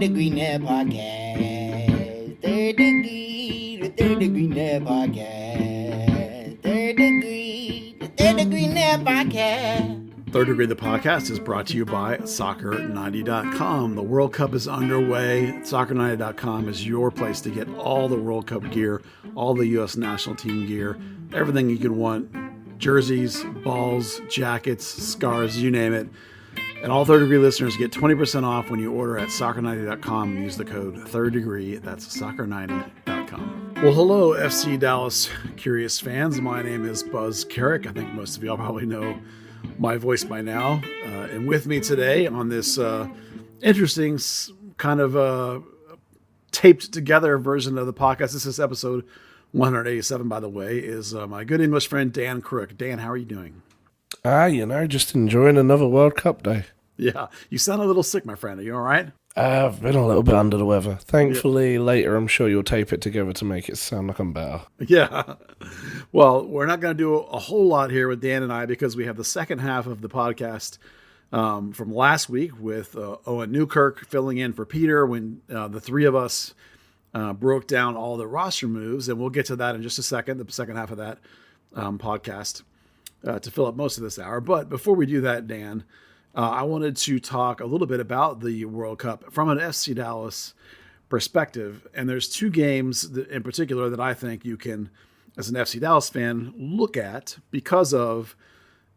Degree Net Podcast. The Third Degree Net Podcast. The Third Degree Net Podcast. Third Degree the Podcast is brought to you by Soccer90.com. The World Cup is underway. Soccer90.com is your place to get all the World Cup gear, all the U.S. national team gear, everything you could want. Jerseys, balls, jackets, scarves, you name it. And all Third Degree listeners get 20% off when you order at Soccer90.com and use the code Third Degree. That's Soccer90.com. Well, hello, FC Dallas curious fans. My name is Buzz Carrick. I think most of y'all probably know my voice by now. And with me today on this interesting kind of taped together version of the podcast, this is episode 187, by the way, is my good English friend Dan Crooke. Dan, how are you doing? Just enjoying another World Cup day. Yeah, you sound a little sick, my friend. Are you all right? I've been a little bit under the weather. Thankfully, later I'm sure you'll tape it together to make it sound like I'm better. Yeah. Well, we're not going to do a whole lot here with Dan and I because we have the second half of the podcast from last week with Owen Newkirk filling in for Peter when the three of us broke down all the roster moves. And we'll get to that in just a second, the second half of that podcast to fill up most of this hour. But before we do that, Dan, I wanted to talk a little bit about the World Cup from an FC Dallas perspective. And there's two games in particular that I think you can, as an FC Dallas fan, look at because of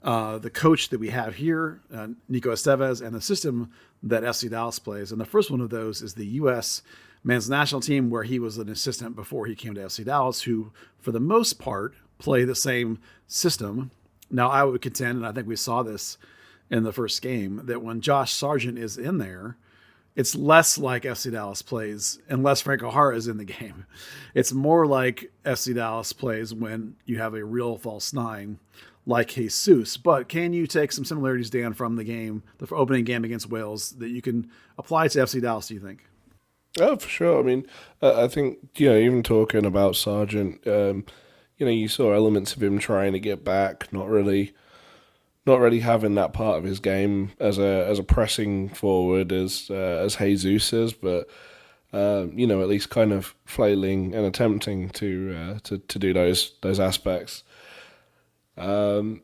the coach that we have here, Nico Estevez, and the system that FC Dallas plays. And the first one of those is the U.S. men's national team, where he was an assistant before he came to FC Dallas, who, for the most part, play the same system. Now, I would contend, and I think we saw this in the first game, that when Josh Sargent is in there, it's less like FC Dallas plays unless Franco Jara is in the game. It's more like FC Dallas plays when you have a real false nine like Jesus. But can you take some similarities, Dan, from the game, the opening game against Wales, that you can apply to FC Dallas, do you think? Oh, for sure. I mean, I think, even talking about Sargent, you saw elements of him trying to get back, not really having that part of his game as a pressing forward as Jesus is, but at least kind of flailing and attempting to do those aspects. Beyond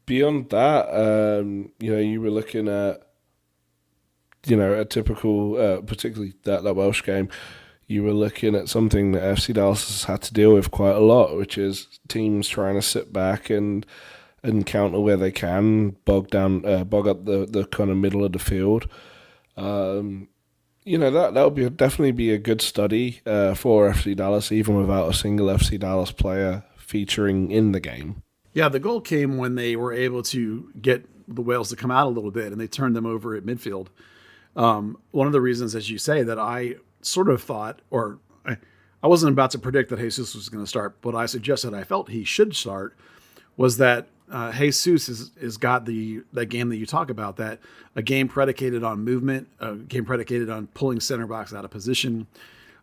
that, you were looking at a typical, particularly that Welsh game. You were looking at something that FC Dallas has had to deal with quite a lot, which is teams trying to sit back and counter where they can, bog up the kind of middle of the field. That would definitely be a good study for FC Dallas, even without a single FC Dallas player featuring in the game. Yeah, the goal came when they were able to get the Wales to come out a little bit, and they turned them over at midfield. One of the reasons, as you say, that I sort of thought, or I wasn't about to predict that Jesus was going to start, but I suggested I felt he should start, was that Jesus is got that game that you talk about, that a game predicated on movement, a game predicated on pulling center backs out of position.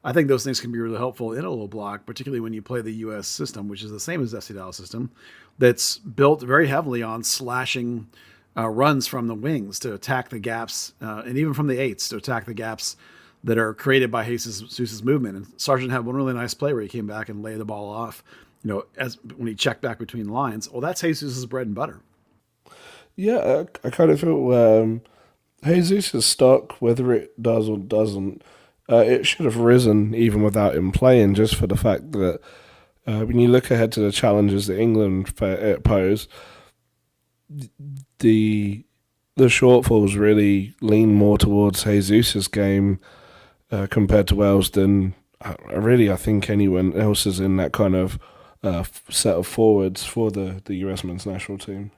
I think those things can be really helpful in a low block, particularly when you play the U.S. system, which is the same as the FC Dallas system, that's built very heavily on slashing runs from the wings to attack the gaps, and even from the eights to attack the gaps that are created by Jesus' movement. And Sargent had one really nice play where he came back and laid the ball off, as when he checked back between lines. Well, that's Jesus' bread and butter. Yeah, I kind of feel Jesus' stock, whether it does or doesn't, it should have risen even without him playing, just for the fact that when you look ahead to the challenges that England pose, the shortfalls really lean more towards Jesus' game compared to Wales than I think anyone else is in that kind of set of forwards for the US men's national team.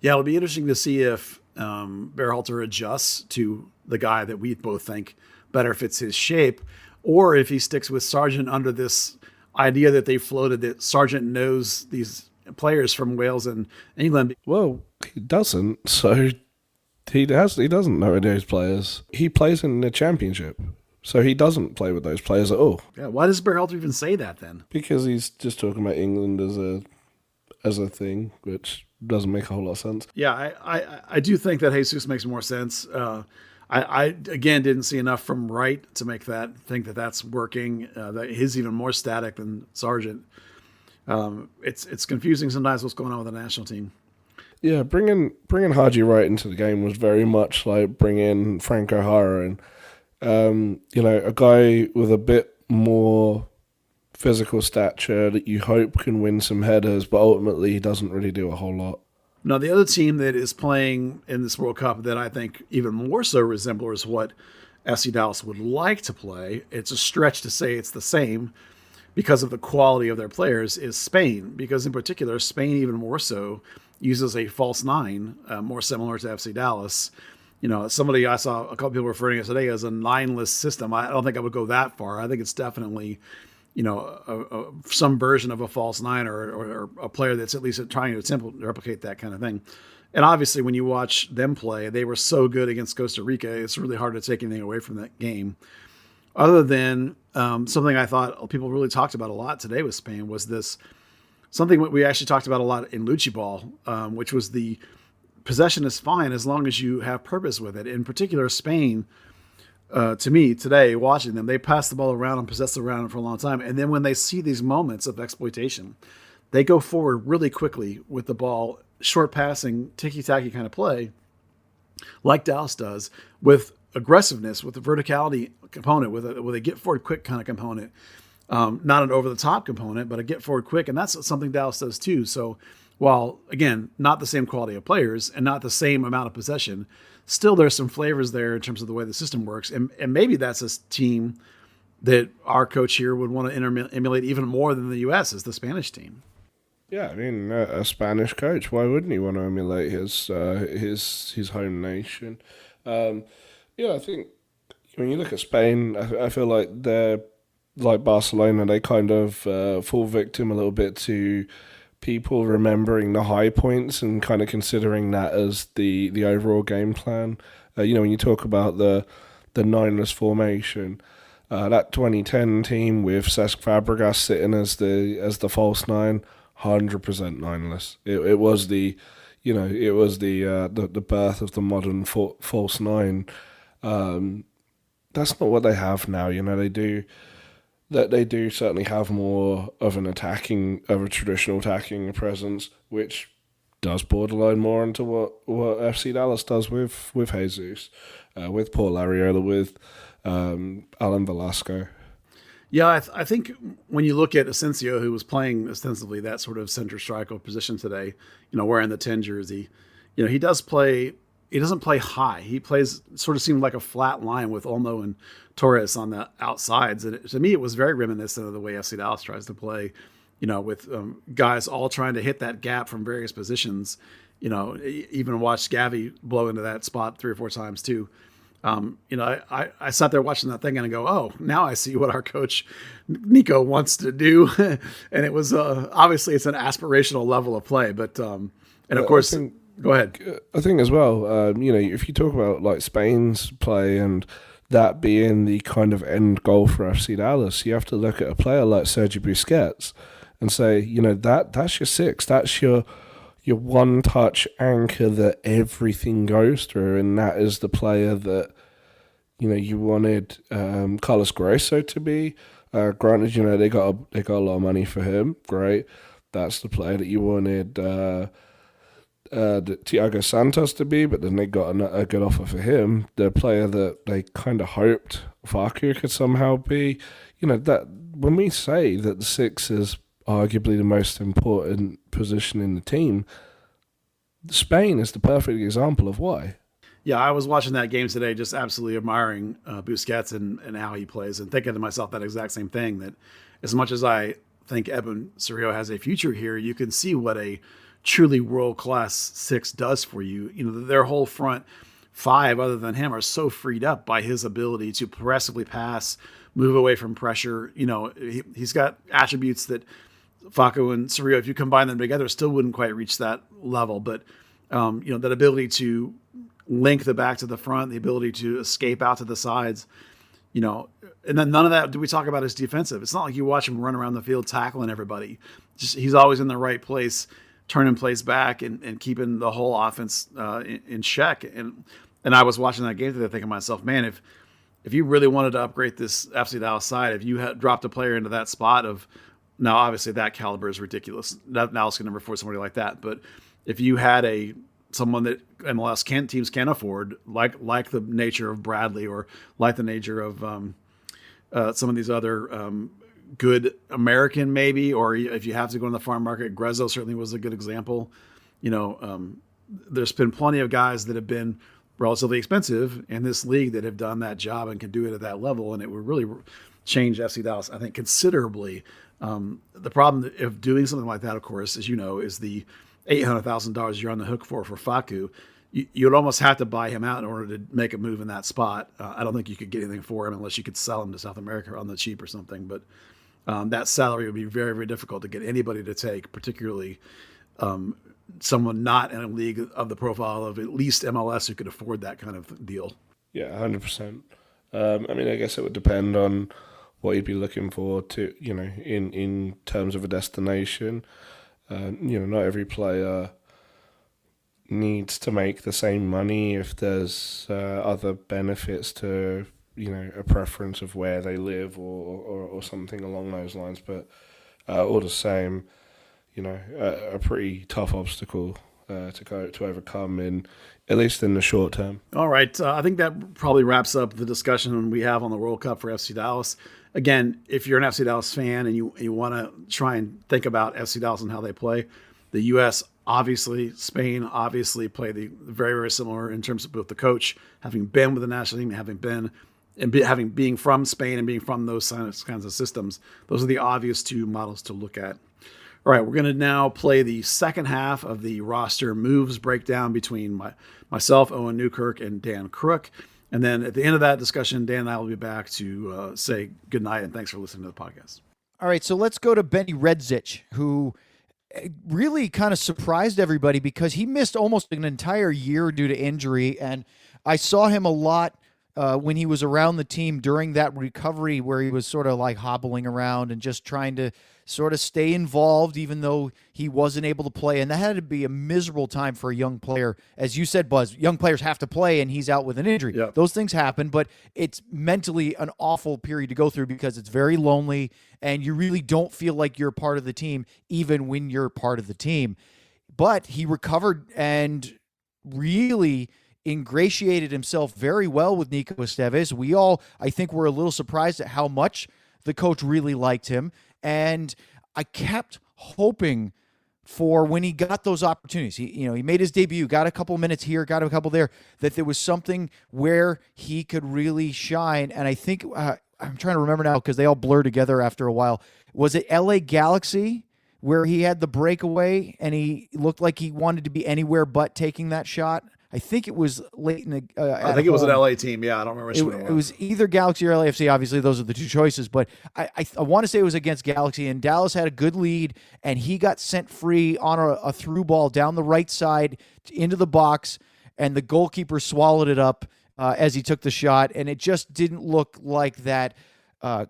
Yeah, it'll be interesting to see if Berhalter adjusts to the guy that we both think better fits his shape, or if he sticks with Sargent under this idea that they floated that Sargent knows these players from Wales and England. Well, he doesn't. So he doesn't know those players. He plays in the championship, so he doesn't play with those players at all. Yeah, why does Berhalter even say that then? Because he's just talking about England as a thing, which doesn't make a whole lot of sense. Yeah, I do think that Jesus makes more sense. I again didn't see enough from Wright to make that think that that's working. That he's even more static than Sargent. It's confusing sometimes what's going on with the national team. Yeah, bringing Haji Wright into the game was very much like bringing Frank O'Hara in. A guy with a bit more physical stature that you hope can win some headers, but ultimately he doesn't really do a whole lot. Now, the other team that is playing in this World Cup that I think even more so resembles what FC Dallas would like to play, it's a stretch to say it's the same because of the quality of their players, is Spain. Because in particular, Spain even more so uses a false nine, more similar to FC Dallas. Somebody I saw a couple people referring to it today as a nineless system. I don't think I would go that far. I think it's definitely some version of a false nine or a player that's at least trying to replicate that kind of thing. And obviously, when you watch them play, they were so good against Costa Rica. It's really hard to take anything away from that game. Other than something I thought people really talked about a lot today with Spain was this, something we actually talked about a lot in Luchi Ball, which was the possession is fine as long as you have purpose with it. In particular, Spain, to me today, watching them, they pass the ball around and possess the ground for a long time. And then when they see these moments of exploitation, they go forward really quickly with the ball, short passing, ticky-tacky kind of play, like Dallas does, with aggressiveness, with the verticality component, with a get forward quick kind of component. Not an over-the-top component, but a get forward quick. And that's something Dallas does too. So while, again, not the same quality of players and not the same amount of possession, still there's some flavors there in terms of the way the system works. And maybe that's a team that our coach here would want to emulate even more than the U.S. is the Spanish team. Yeah, I mean, a Spanish coach, why wouldn't he want to emulate his home nation? I think when you look at Spain, I feel like they're like Barcelona. They kind of fall victim a little bit to people remembering the high points and kind of considering that as the overall game plan. When you talk about the nineless formation, that 2010 team with Cesc Fabregas sitting as the false nine, 100% nineless. It was the birth of the modern false nine. That's not what they have now. They do certainly have more of a traditional attacking presence, which does borderline more into what FC Dallas does with Jesus, with Paul Arriola, with Alan Velasco. Yeah, I think when you look at Asensio, who was playing ostensibly that sort of center striker position today, wearing the 10 jersey, he does play. He doesn't play high. He plays sort of seemed like a flat line with Olmo and Torres on the outsides. And to me, it was very reminiscent of the way FC Dallas tries to play, with guys all trying to hit that gap from various positions. Even watched Gavi blow into that spot 3 or 4 times too. I sat there watching that thing and I go, oh, now I see what our coach Nico wants to do. And it was obviously it's an aspirational level of play, but and of course. Go ahead. I think as well, if you talk about like Spain's play and that being the kind of end goal for FC Dallas, you have to look at a player like Sergio Busquets and say, that's your six, that's your one-touch anchor that everything goes through, and that is the player that you wanted Carlos Grosso to be. Granted, they got a lot of money for him. Great, that's the player that you wanted. Thiago Santos to be, but then they got a good offer for him. The player that they kind of hoped Faku could somehow be. That when we say that the 6 is arguably the most important position in the team, Spain is the perfect example of why. Yeah, I was watching that game today, just absolutely admiring Busquets and how he plays, and thinking to myself that exact same thing, that as much as I think Eben Cerrillo has a future here, you can see what a truly world-class 6 does for you. Their whole front 5, other than him, are so freed up by his ability to progressively pass, move away from pressure. He's got attributes that Facu and Cerrillo, if you combine them together, still wouldn't quite reach that level. But, that ability to link the back to the front, the ability to escape out to the sides, and then none of that do we talk about is defensive. It's not like you watch him run around the field tackling everybody. He's always in the right place, turning plays back and keeping the whole offense in check. And And I was watching that game today thinking to myself, man, if you really wanted to upgrade this FC Dallas side, if you had dropped a player into that spot of, now obviously that caliber is ridiculous. Dallas can never afford somebody like that. But if you had someone that MLS teams can afford, like the nature of Bradley or like the nature of some of these other good American maybe, or if you have to go in the farm market, Grezzo certainly was a good example. There's been plenty of guys that have been relatively expensive in this league that have done that job and can do it at that level, and it would really change FC Dallas, I think, considerably. The problem of doing something like that, of course, as you know, is the $800,000 you're on the hook for Facu. You'd almost have to buy him out in order to make a move in that spot. I don't think you could get anything for him unless you could sell him to South America on the cheap or something. But that salary would be very, very difficult to get anybody to take, particularly someone not in a league of the profile of at least MLS who could afford that kind of deal. Yeah, 100%. I guess it would depend on what you'd be looking for to, in terms of a destination. Not every player needs to make the same money if there's other benefits to, a preference of where they live or something along those lines. But all the same, a pretty tough obstacle to overcome at least in the short term. All right. I think that probably wraps up the discussion we have on the World Cup for FC Dallas. Again, if you're an FC Dallas fan and you want to try and think about FC Dallas and how they play, the U.S. obviously, Spain obviously play the very, very similar in terms of both the coach, having been with the national team, having being from Spain and being from those kinds of systems. Those are the obvious two models to look at. All right, we're going to now play the second half of the roster moves breakdown between myself, Owen Newkirk, and Dan Crooke. And then at the end of that discussion, Dan and I will be back to say good night and thanks for listening to the podcast. All right, so let's go to Benny Redzic, who really kind of surprised everybody because he missed almost an entire year due to injury. And I saw him a lot when he was around the team during that recovery where he was sort of like hobbling around and just trying to sort of stay involved even though he wasn't able to play. And that had to be a miserable time for a young player. As you said, Buzz, young players have to play and he's out with an injury. Yep. Those things happen, but it's mentally an awful period to go through because it's very lonely and you really don't feel like you're part of the team even when you're part of the team. But he recovered and really ingratiated himself very well with Nico Estevez. We all, I think, were a little surprised at how much the coach really liked him. And I kept hoping for when he got those opportunities. He made his debut, got a couple minutes here, got a couple there, that there was something where he could really shine. And I think, I'm trying to remember now because they all blur together after a while. Was it LA Galaxy where he had the breakaway and he looked like he wanted to be anywhere but taking that shot? I think it was late in the. I think it was an LA team. Yeah, I don't remember which one it was either Galaxy or LAFC. Obviously, those are the two choices. But I want to say it was against Galaxy, and Dallas had a good lead, and he got sent free on a through ball down the right side into the box, and the goalkeeper swallowed it up as he took the shot, and it just didn't look like that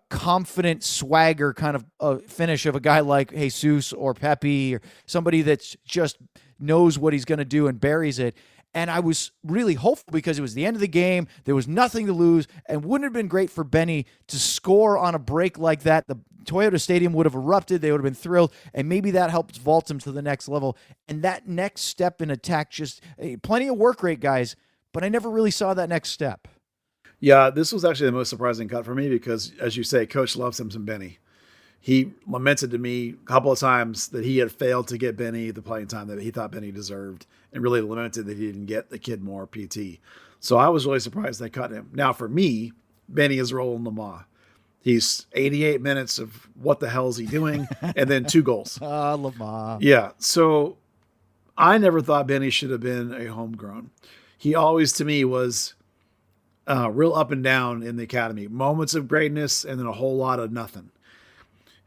confident swagger kind of finish of a guy like Jesus or Pepe or somebody that just knows what he's going to do and buries it. And I was really hopeful because it was the end of the game. There was nothing to lose. And wouldn't it have been great for Benny to score on a break like that? The Toyota Stadium would have erupted. They would have been thrilled. And maybe that helps vault him to the next level. And that next step in attack, just plenty of work rate, guys. But I never really saw that next step. Yeah, this was actually the most surprising cut for me because, as you say, Coach loves him some Benny. He lamented to me a couple of times that he had failed to get Benny the playing time that he thought Benny deserved and really lamented that he didn't get the kid more PT. So I was really surprised they cut him. Now, for me, Benny is rolling Lamar. He's 88 minutes of what the hell is he doing and then 2 goals. Lamar. Yeah, so I never thought Benny should have been a homegrown. He always, to me, was real up and down in the academy. Moments of greatness and then a whole lot of nothing.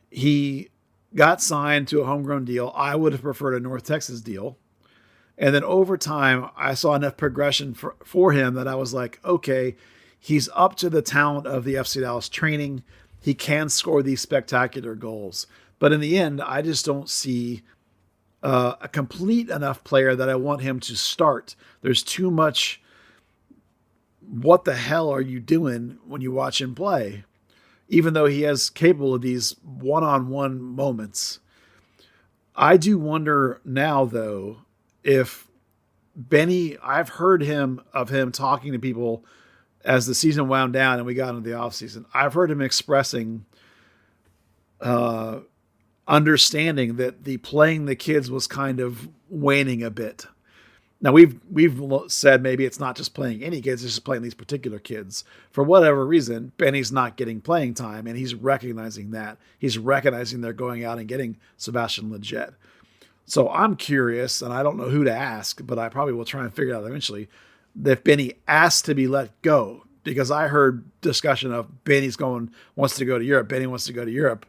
He got signed to a homegrown deal. I would have preferred a North Texas deal. And then over time, I saw enough progression for him that I was like, okay, he's up to the talent of the FC Dallas training. He can score these spectacular goals. But in the end, I just don't see a complete enough player that I want him to start. There's too much what the hell are you doing when you watch him play? Even though he is capable of these one-on-one moments. I do wonder now, though, if Benny, I've heard of him talking to people as the season wound down and we got into the offseason. I've heard him expressing understanding that the playing the kids was kind of waning a bit. Now we've said maybe it's not just playing any kids, it's just playing these particular kids. For whatever reason, Benny's not getting playing time, and he's recognizing that. He's recognizing they're going out and getting Sebastian Lletget. So I'm curious, and I don't know who to ask, but I probably will try and figure it out eventually, if Benny asked to be let go, because I heard discussion of Benny wants to go to Europe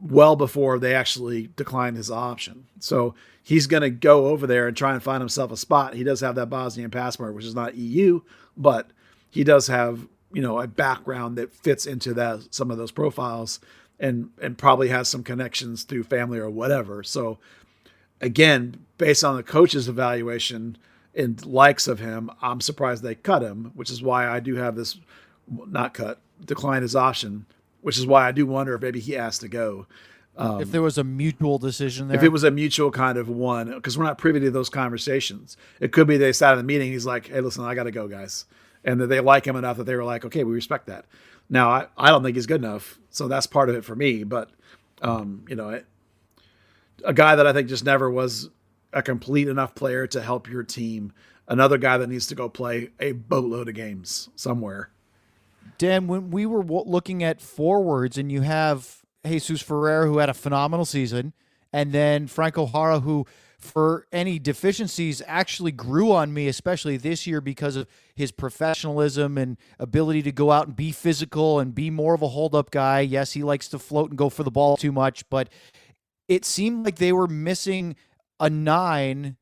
well before they actually declined his option. So he's going to go over there and try and find himself a spot. He does have that Bosnian passport, which is not EU, but he does have, a background that fits into some of those profiles and probably has some connections through family or whatever. So again, based on the coach's evaluation and likes of him, I'm surprised they cut him, which is why I do have this decline his option, which is why I do wonder if maybe he has to go. If there was a mutual decision there. If it was a mutual kind of one, because we're not privy to those conversations. It could be they sat in the meeting, he's like, hey, listen, I got to go, guys. And that they like him enough that they were like, okay, we respect that. Now, I don't think he's good enough, so that's part of it for me. But, a guy that I think just never was a complete enough player to help your team. Another guy that needs to go play a boatload of games somewhere. Dan, when we were looking at forwards, and you have Jesus Ferreira, who had a phenomenal season, and then Franco Jara, who, for any deficiencies, actually grew on me, especially this year because of his professionalism and ability to go out and be physical and be more of a hold-up guy. Yes, he likes to float and go for the ball too much, but it seemed like they were missing a 9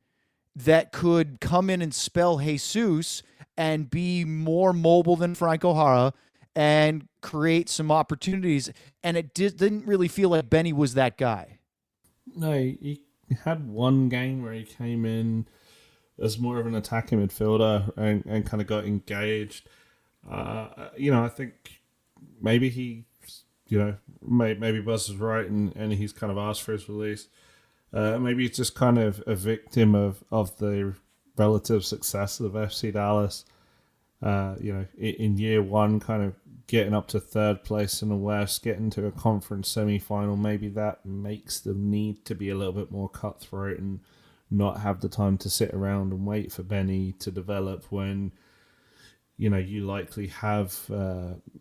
that could come in and spell Jesus and be more mobile than Franco Jara and create some opportunities. And it didn't really feel like Benny was that guy. No, he had one game where he came in as more of an attacking midfielder and kind of got engaged. I think maybe he, maybe Buzz is right and he's kind of asked for his release. Maybe he's just kind of a victim of the relative success of FC Dallas. In year one, kind of getting up to third place in the West, getting to a conference semi-final, maybe that makes them need to be a little bit more cutthroat and not have the time to sit around and wait for Benny to develop when, you likely have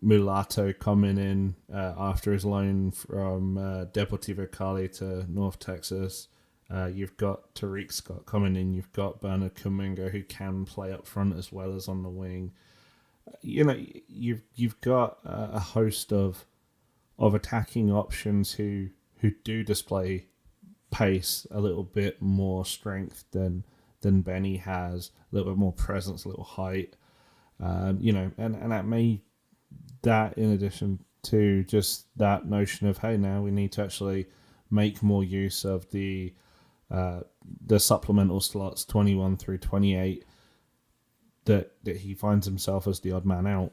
Mulatto coming in after his loan from Deportivo Cali to North Texas. You've got Tariq Scott coming in. You've got Bernard Kuminga, who can play up front as well as on the wing. You've got a host of attacking options who do display pace, a little bit more strength than Benny has, a little bit more presence, a little height. And that in addition to just that notion of, hey, now we need to actually make more use of the supplemental slots 21 through 28 that he finds himself as the odd man out.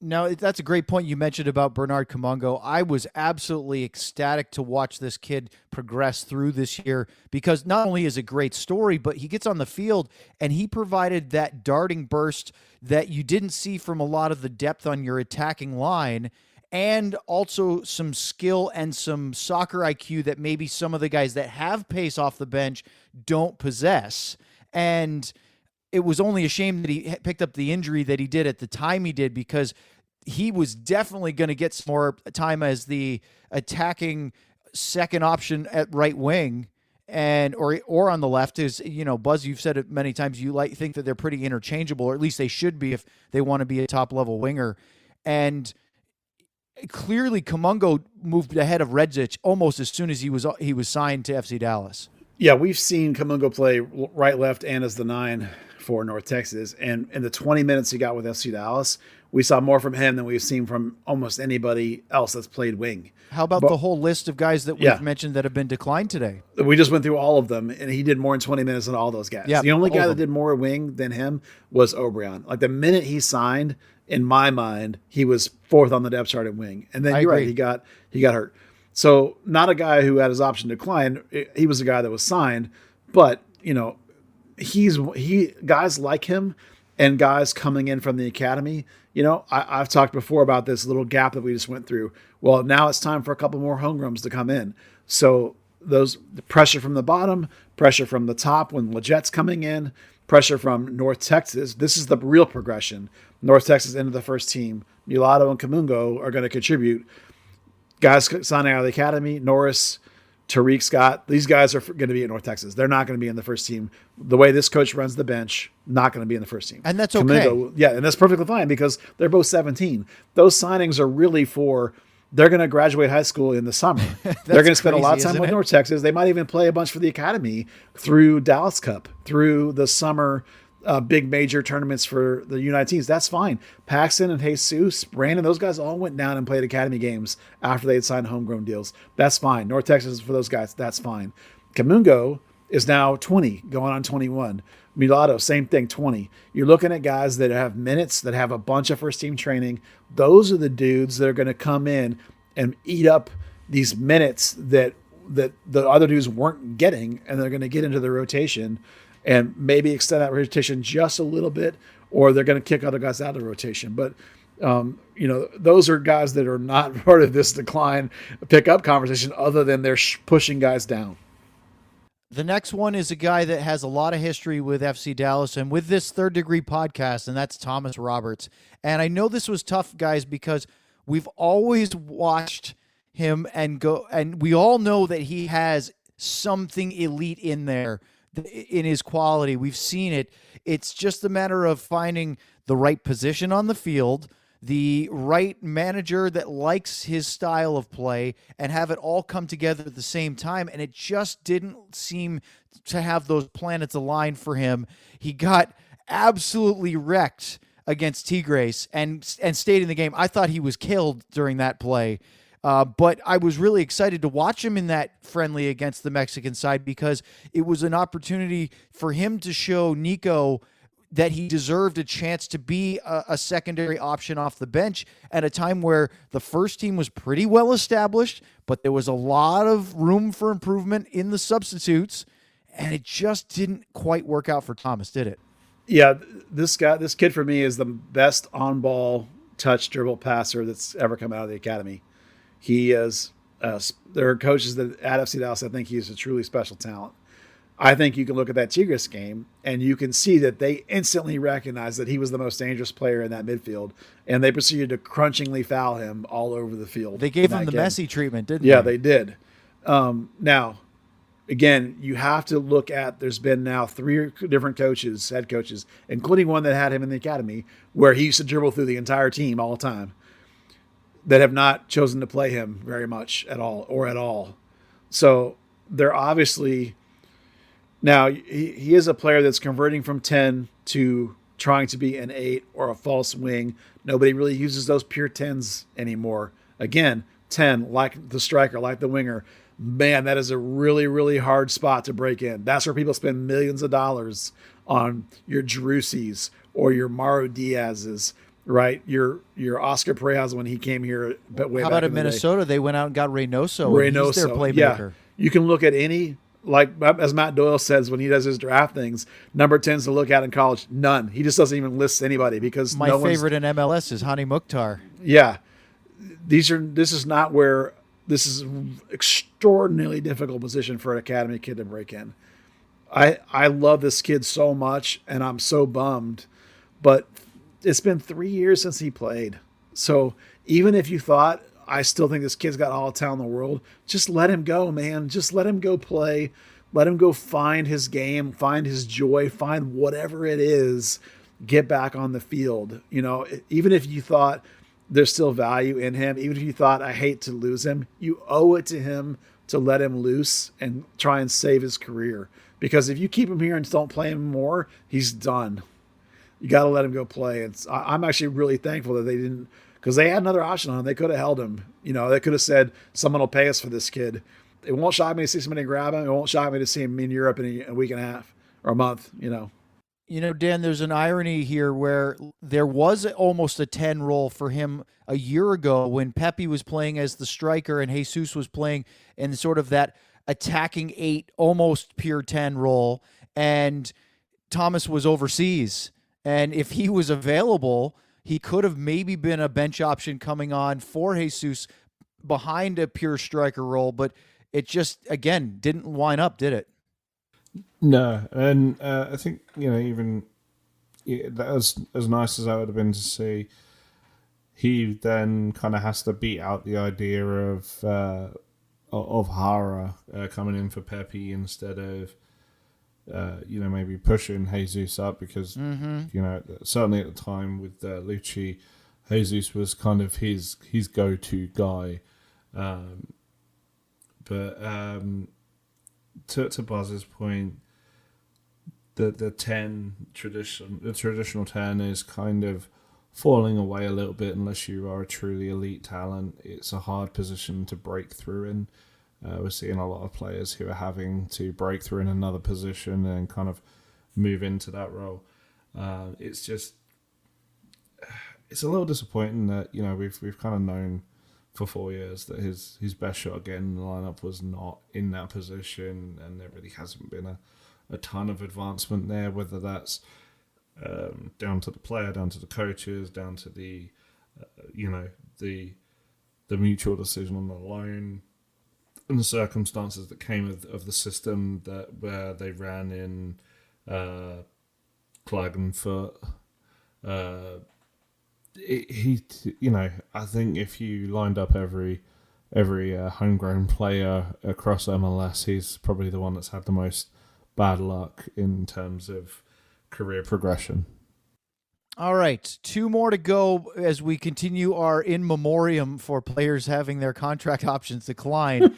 Now, that's a great point you mentioned about Bernard Kuminga. I was absolutely ecstatic to watch this kid progress through this year because not only is it a great story, but he gets on the field and he provided that darting burst that you didn't see from a lot of the depth on your attacking line, and also some skill and some soccer IQ that maybe some of the guys that have pace off the bench don't possess. And it was only a shame that he picked up the injury that he did at the time he did, because he was definitely going to get some more time as the attacking second option at right wing and or on the left. Is, Buzz, you've said it many times, you think that they're pretty interchangeable, or at least they should be if they want to be a top level winger. And clearly Kuminga moved ahead of Redzic almost as soon as he was signed to FC Dallas. Yeah, we've seen Kuminga play right, left, and as the 9 for North Texas. And in the 20 minutes he got with FC Dallas, we saw more from him than we've seen from almost anybody else that's played wing. How about the whole list of guys that we've mentioned that have been declined today? We just went through all of them, and he did more than 20 minutes than all those guys. Yeah, the only guy that did more wing than him was O'Brien. Like the minute he signed, in my mind, he was fourth on the depth chart at wing. And then you're right, he got hurt. So not a guy who had his option declined. He was a guy that was signed, but guys like him and guys coming in from the academy. I've talked before about this little gap that we just went through. Well, now it's time for a couple more homegrowns to come in. So the pressure from the bottom, pressure from the top when Legette's coming in, pressure from North Texas. This is the real progression. North Texas into the first team. Mulatto and Kamungo are going to contribute. Guys signing out of the academy, Norris, Tariq Scott, these guys are going to be at North Texas. They're not going to be in the first team. The way this coach runs the bench, not going to be in the first team. And that's okay. And that's perfectly fine because they're both 17. Those signings are really they're going to graduate high school in the summer. They're going to spend a lot of time with North Texas. They might even play a bunch for the academy through Dallas Cup, through the summer big major tournaments for the United teams. That's fine. Paxton and Jesus, Brandon, those guys all went down and played academy games after they had signed homegrown deals. That's fine. North Texas for those guys, that's fine. Kamungo is now 20, going on 21. Mulatto, same thing, 20. You're looking at guys that have minutes, that have a bunch of first-team training. Those are the dudes that are going to come in and eat up these minutes that the other dudes weren't getting, and they're going to get into the rotation and maybe extend that rotation just a little bit, or they're going to kick other guys out of the rotation. But, those are guys that are not part of this decline pickup conversation other than they're pushing guys down. The next one is a guy that has a lot of history with FC Dallas and with this Third Degree podcast, and that's Thomas Roberts. And I know this was tough, guys, because we've always watched him and we all know that he has something elite in there. In his quality, we've seen it. It's just a matter of finding the right position on the field, the right manager that likes his style of play, and have it all come together at the same time. And it just didn't seem to have those planets aligned for him. He got absolutely wrecked against Tigres and stayed in the game. I thought he was killed during that play. But I was really excited to watch him in that friendly against the Mexican side because it was an opportunity for him to show Nico that he deserved a chance to be a secondary option off the bench at a time where the first team was pretty well established, but there was a lot of room for improvement in the substitutes, and it just didn't quite work out for Thomas, did it? Yeah, this kid for me is the best on-ball touch dribble passer that's ever come out of the academy. He is, there are coaches that at FC Dallas, I think he's a truly special talent. I think you can look at that Tigres game and you can see that they instantly recognized that he was the most dangerous player in that midfield, and they proceeded to crunchingly foul him all over the field. They gave him the Messi treatment, didn't they? Yeah, they did. Now, again, you have to look at, there's been now 3 different coaches, head coaches, including one that had him in the academy, where he used to dribble through the entire team all the time, that have not chosen to play him very much at all. So they're obviously, now he is a player that's converting from 10 to trying to be an 8 or a false wing. Nobody really uses those pure 10s anymore. Again, 10, like the striker, like the winger, man, that is a really, really hard spot to break in. That's where people spend millions of dollars on your Drusis or your Mauro Diaz's, right? Your Oscar Perejas when he came here. But how about in Minnesota? They went out and got Reynoso. He's their playmaker. Yeah. You can look at any, like as Matt Doyle says when he does his draft things, number 10s to look at in college, none. He just doesn't even list anybody because my favorite in MLS is Hani Mukhtar. Yeah. This is not where, this is an extraordinarily difficult position for an academy kid to break in. I love this kid so much, and I'm so bummed, but it's been 3 years since he played. So even if you thought, I still think this kid's got all the talent in the world, just let him go, man. Just let him go play. Let him go find his game, find his joy, find whatever it is, get back on the field. You know, even if you thought there's still value in him, even if you thought, I hate to lose him, you owe it to him to let him loose and try and save his career. Because if you keep him here and don't play him more, he's done. you got to let him go play. And I'm actually really thankful that they didn't, because they had another option on him. They could have held him. They could have said, someone will pay us for this kid. It won't shock me to see somebody grab him. It won't shock me to see him in Europe in a week and a half or a month, Dan, there's an irony here where there was almost a 10 role for him a year ago when Pepe was playing as the striker and Jesus was playing in sort of that attacking 8, almost pure 10 role, and Thomas was overseas. And if he was available, he could have maybe been a bench option coming on for Jesus behind a pure striker role, but it just, again, didn't line up, did it? No, and I think even that as nice as that would have been to see, he then kind of has to beat out the idea of Hara coming in for Pepe instead of maybe pushing Jesus up, because certainly at the time with Lucci, Jesus was kind of his go-to guy, but to Buzz's point, the traditional 10 is kind of falling away a little bit unless you are a truly elite talent. It's a hard position to break through in. We're seeing a lot of players who are having to break through in another position and kind of move into that role. It's a little disappointing that we've kind of known for 4 years that his best shot getting in the lineup was not in that position, and there really hasn't been a ton of advancement there, whether that's down to the player, down to the coaches, down to the mutual decision on the loan and the circumstances that came of the system where they ran in Klagenfurt. I think if you lined up every homegrown player across MLS, he's probably the one that's had the most bad luck in terms of career progression. All right, 2 more to go as we continue our in memoriam for players having their contract options decline.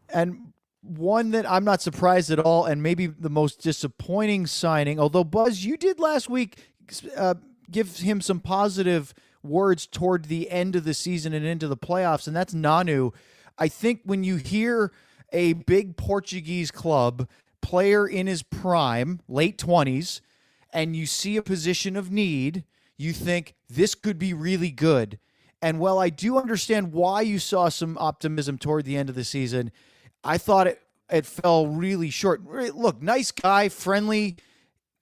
And one that I'm not surprised at all, and maybe the most disappointing signing, although, Buzz, you did last week give him some positive words toward the end of the season and into the playoffs, and that's Nanu. I think when you hear a big Portuguese club player in his prime, late 20s, and you see a position of need, you think this could be really good. And while I do understand why you saw some optimism toward the end of the season, I thought it fell really short. Look, nice guy, friendly.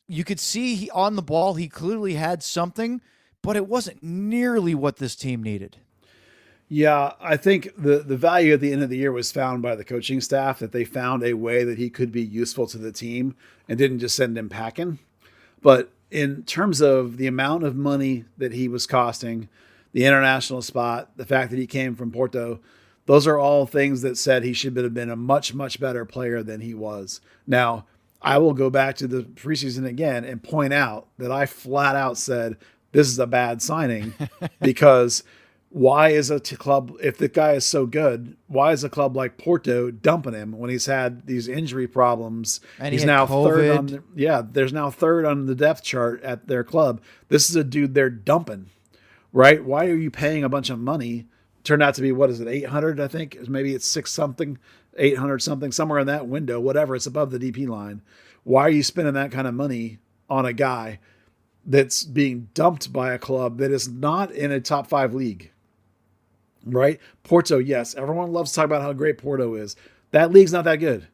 You could see on the ball he clearly had something, but it wasn't nearly what this team needed. Yeah, I think the value at the end of the year was found by the coaching staff, that they found a way that he could be useful to the team and didn't just send him packing. But in terms of the amount of money that he was costing, the international spot, the fact that he came from Porto, those are all things that said he should have been a much, much better player than he was. Now, I will go back to the preseason again and point out that I flat out said this is a bad signing because why is a club, if the guy is so good, why is a club like Porto dumping him when he's had these injury problems? And he's now third there's now third on the depth chart at their club. This is a dude they're dumping, right? Why are you paying a bunch of money? Turned out to be, 800, I think? Maybe it's 800 something, somewhere in that window, whatever. It's above the DP line. Why are you spending that kind of money on a guy that's being dumped by a club that is not in a top 5 league? Right? Porto, yes. Everyone loves to talk about how great Porto is. That league's not that good.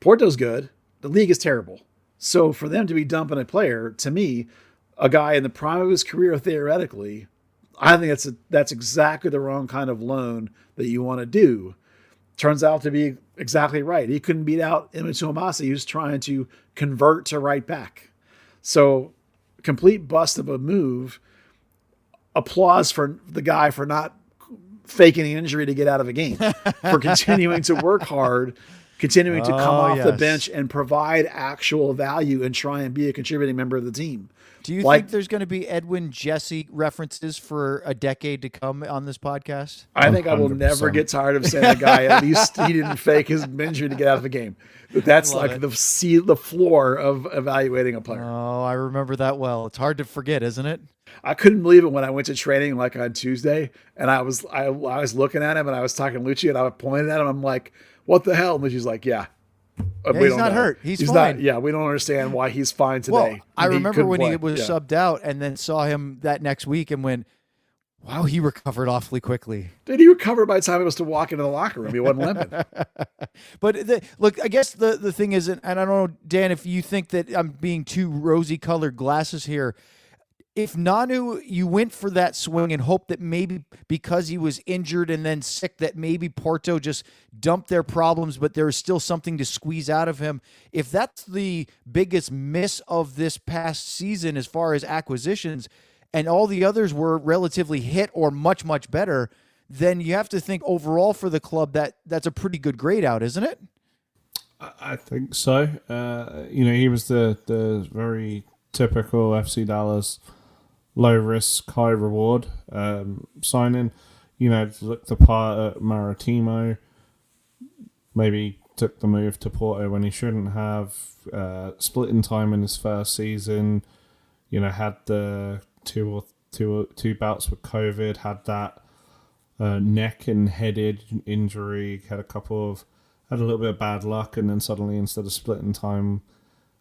Porto's good. The league is terrible. So for them to be dumping a player, to me, a guy in the prime of his career, theoretically, I think that's exactly the wrong kind of loan that you want to do. Turns out to be exactly right. He couldn't beat out Emito Amasi, who's trying to convert to right back. So complete bust of a move. Applause for the guy for not faking an injury to get out of a game, for continuing to work hard continuing to come off the yes. bench and provide actual value and try and be a contributing member of the team. Do you think there's going to be Edwin Jesse references for a decade to come on this podcast? I think I will never 100%. get tired of saying the guy, at least he didn't fake his injury to get out of the game. But that's like the floor of evaluating a player. Oh, I remember that well. It's hard to forget, isn't it? I couldn't believe it when I went to training like on Tuesday, and I was looking at him and I was talking to Lucci and I pointed at him. I'm like, "What the hell?" And Lucci's like, "Yeah, he's not hurt. He's fine." Not. Yeah, we don't understand why he's fine today. Well, I remember when he play. was subbed out, and then saw him that next week and went, "Wow, he recovered awfully quickly." Did he recover by the time he was to walk into the locker room? He wasn't limping. But look, I guess the thing is, and I don't know, Dan, if you think that I'm being too rosy-colored glasses here. If Nanu, you went for that swing and hoped that maybe because he was injured and then sick, that maybe Porto just dumped their problems, but there was still something to squeeze out of him. If that's the biggest miss of this past season as far as acquisitions, and all the others were relatively hit or much, much better, then you have to think overall for the club that's a pretty good grade out, isn't it? I think so. He was the very typical FC Dallas low risk, high reward signing. Looked the part at Maritimo. Maybe took the move to Porto when he shouldn't have. Splitting time in his first season. Had the two bouts with COVID. Had that neck and headed injury. Had a little bit of bad luck, and then suddenly instead of splitting time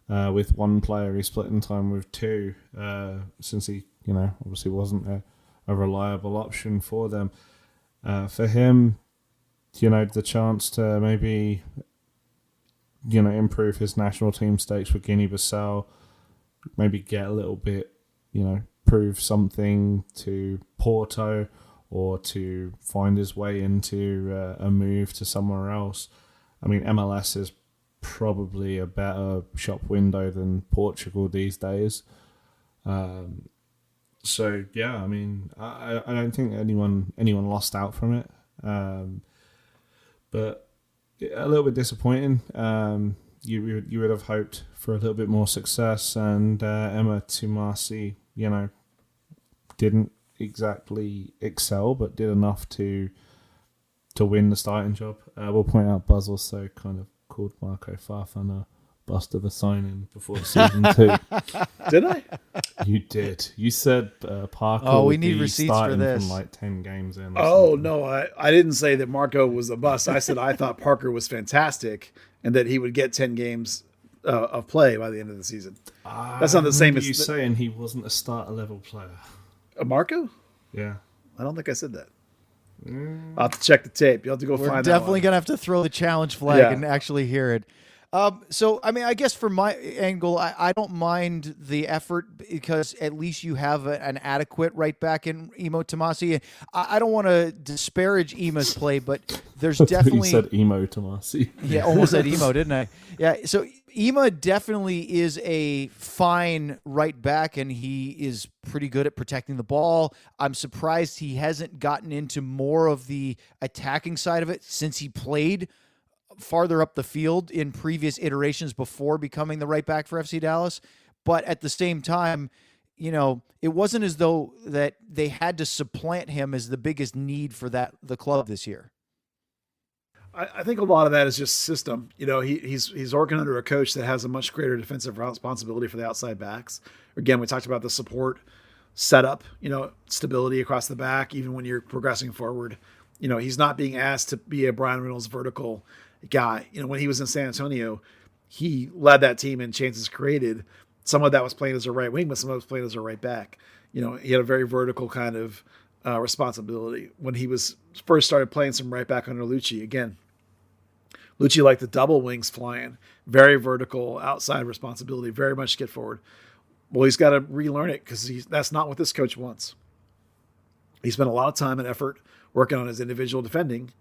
with one player, he's splitting time with two. Since he obviously wasn't a reliable option for them. For him, the chance to maybe, improve his national team stakes with Guinea-Bissau, maybe get a little bit, prove something to Porto or to find his way into a move to somewhere else. I mean, MLS is probably a better shop window than Portugal these days. So yeah, I mean, I don't think anyone lost out from it, but a little bit disappointing. You would have hoped for a little bit more success, and Emma Tumasi, didn't exactly excel, but did enough to win the starting job. We'll point out Buzz also kind of called Marco Farfan a bust of a signing before season 2. Did I? You did. You said Parker. Oh, we would need be receipts for starting this. from like 10 games in. Oh, no, I didn't say that Marco was a bust. I said I thought Parker was fantastic and that he would get 10 games of play by the end of the season. That's not the same as you saying he wasn't a starter level player. Marco? Yeah. I don't think I said that. I'll have to check the tape. You'll have to go We're find definitely that going to have to throw the challenge flag Yeah. and actually hear it. So, I mean, I guess from my angle, I don't mind the effort because at least you have an adequate right back in Emo Tomasi. I don't want to disparage Ema's play, but there's definitely... You said Emo Tomasi. Yeah, almost said Emo, didn't I? Yeah, so Ema definitely is a fine right back, and he is pretty good at protecting the ball. I'm surprised he hasn't gotten into more of the attacking side of it since he played farther up the field in previous iterations before becoming the right back for FC Dallas. But at the same time, it wasn't as though that they had to supplant him as the biggest need for the club this year. I think a lot of that is just system. He's working under a coach that has a much greater defensive responsibility for the outside backs. Again, we talked about the support setup, stability across the back, even when you're progressing forward. He's not being asked to be a Brian Reynolds vertical guy. When he was in San Antonio, he led that team in chances created. Some of that was playing as a right wing, but some of it was playing as a right back. He had a very vertical kind of responsibility. When he was first started playing some right back under Lucci, again, Lucci liked the double wings flying, very vertical outside responsibility, very much get forward. Well, he's got to relearn it because that's not what this coach wants. He spent a lot of time and effort working on his individual defending,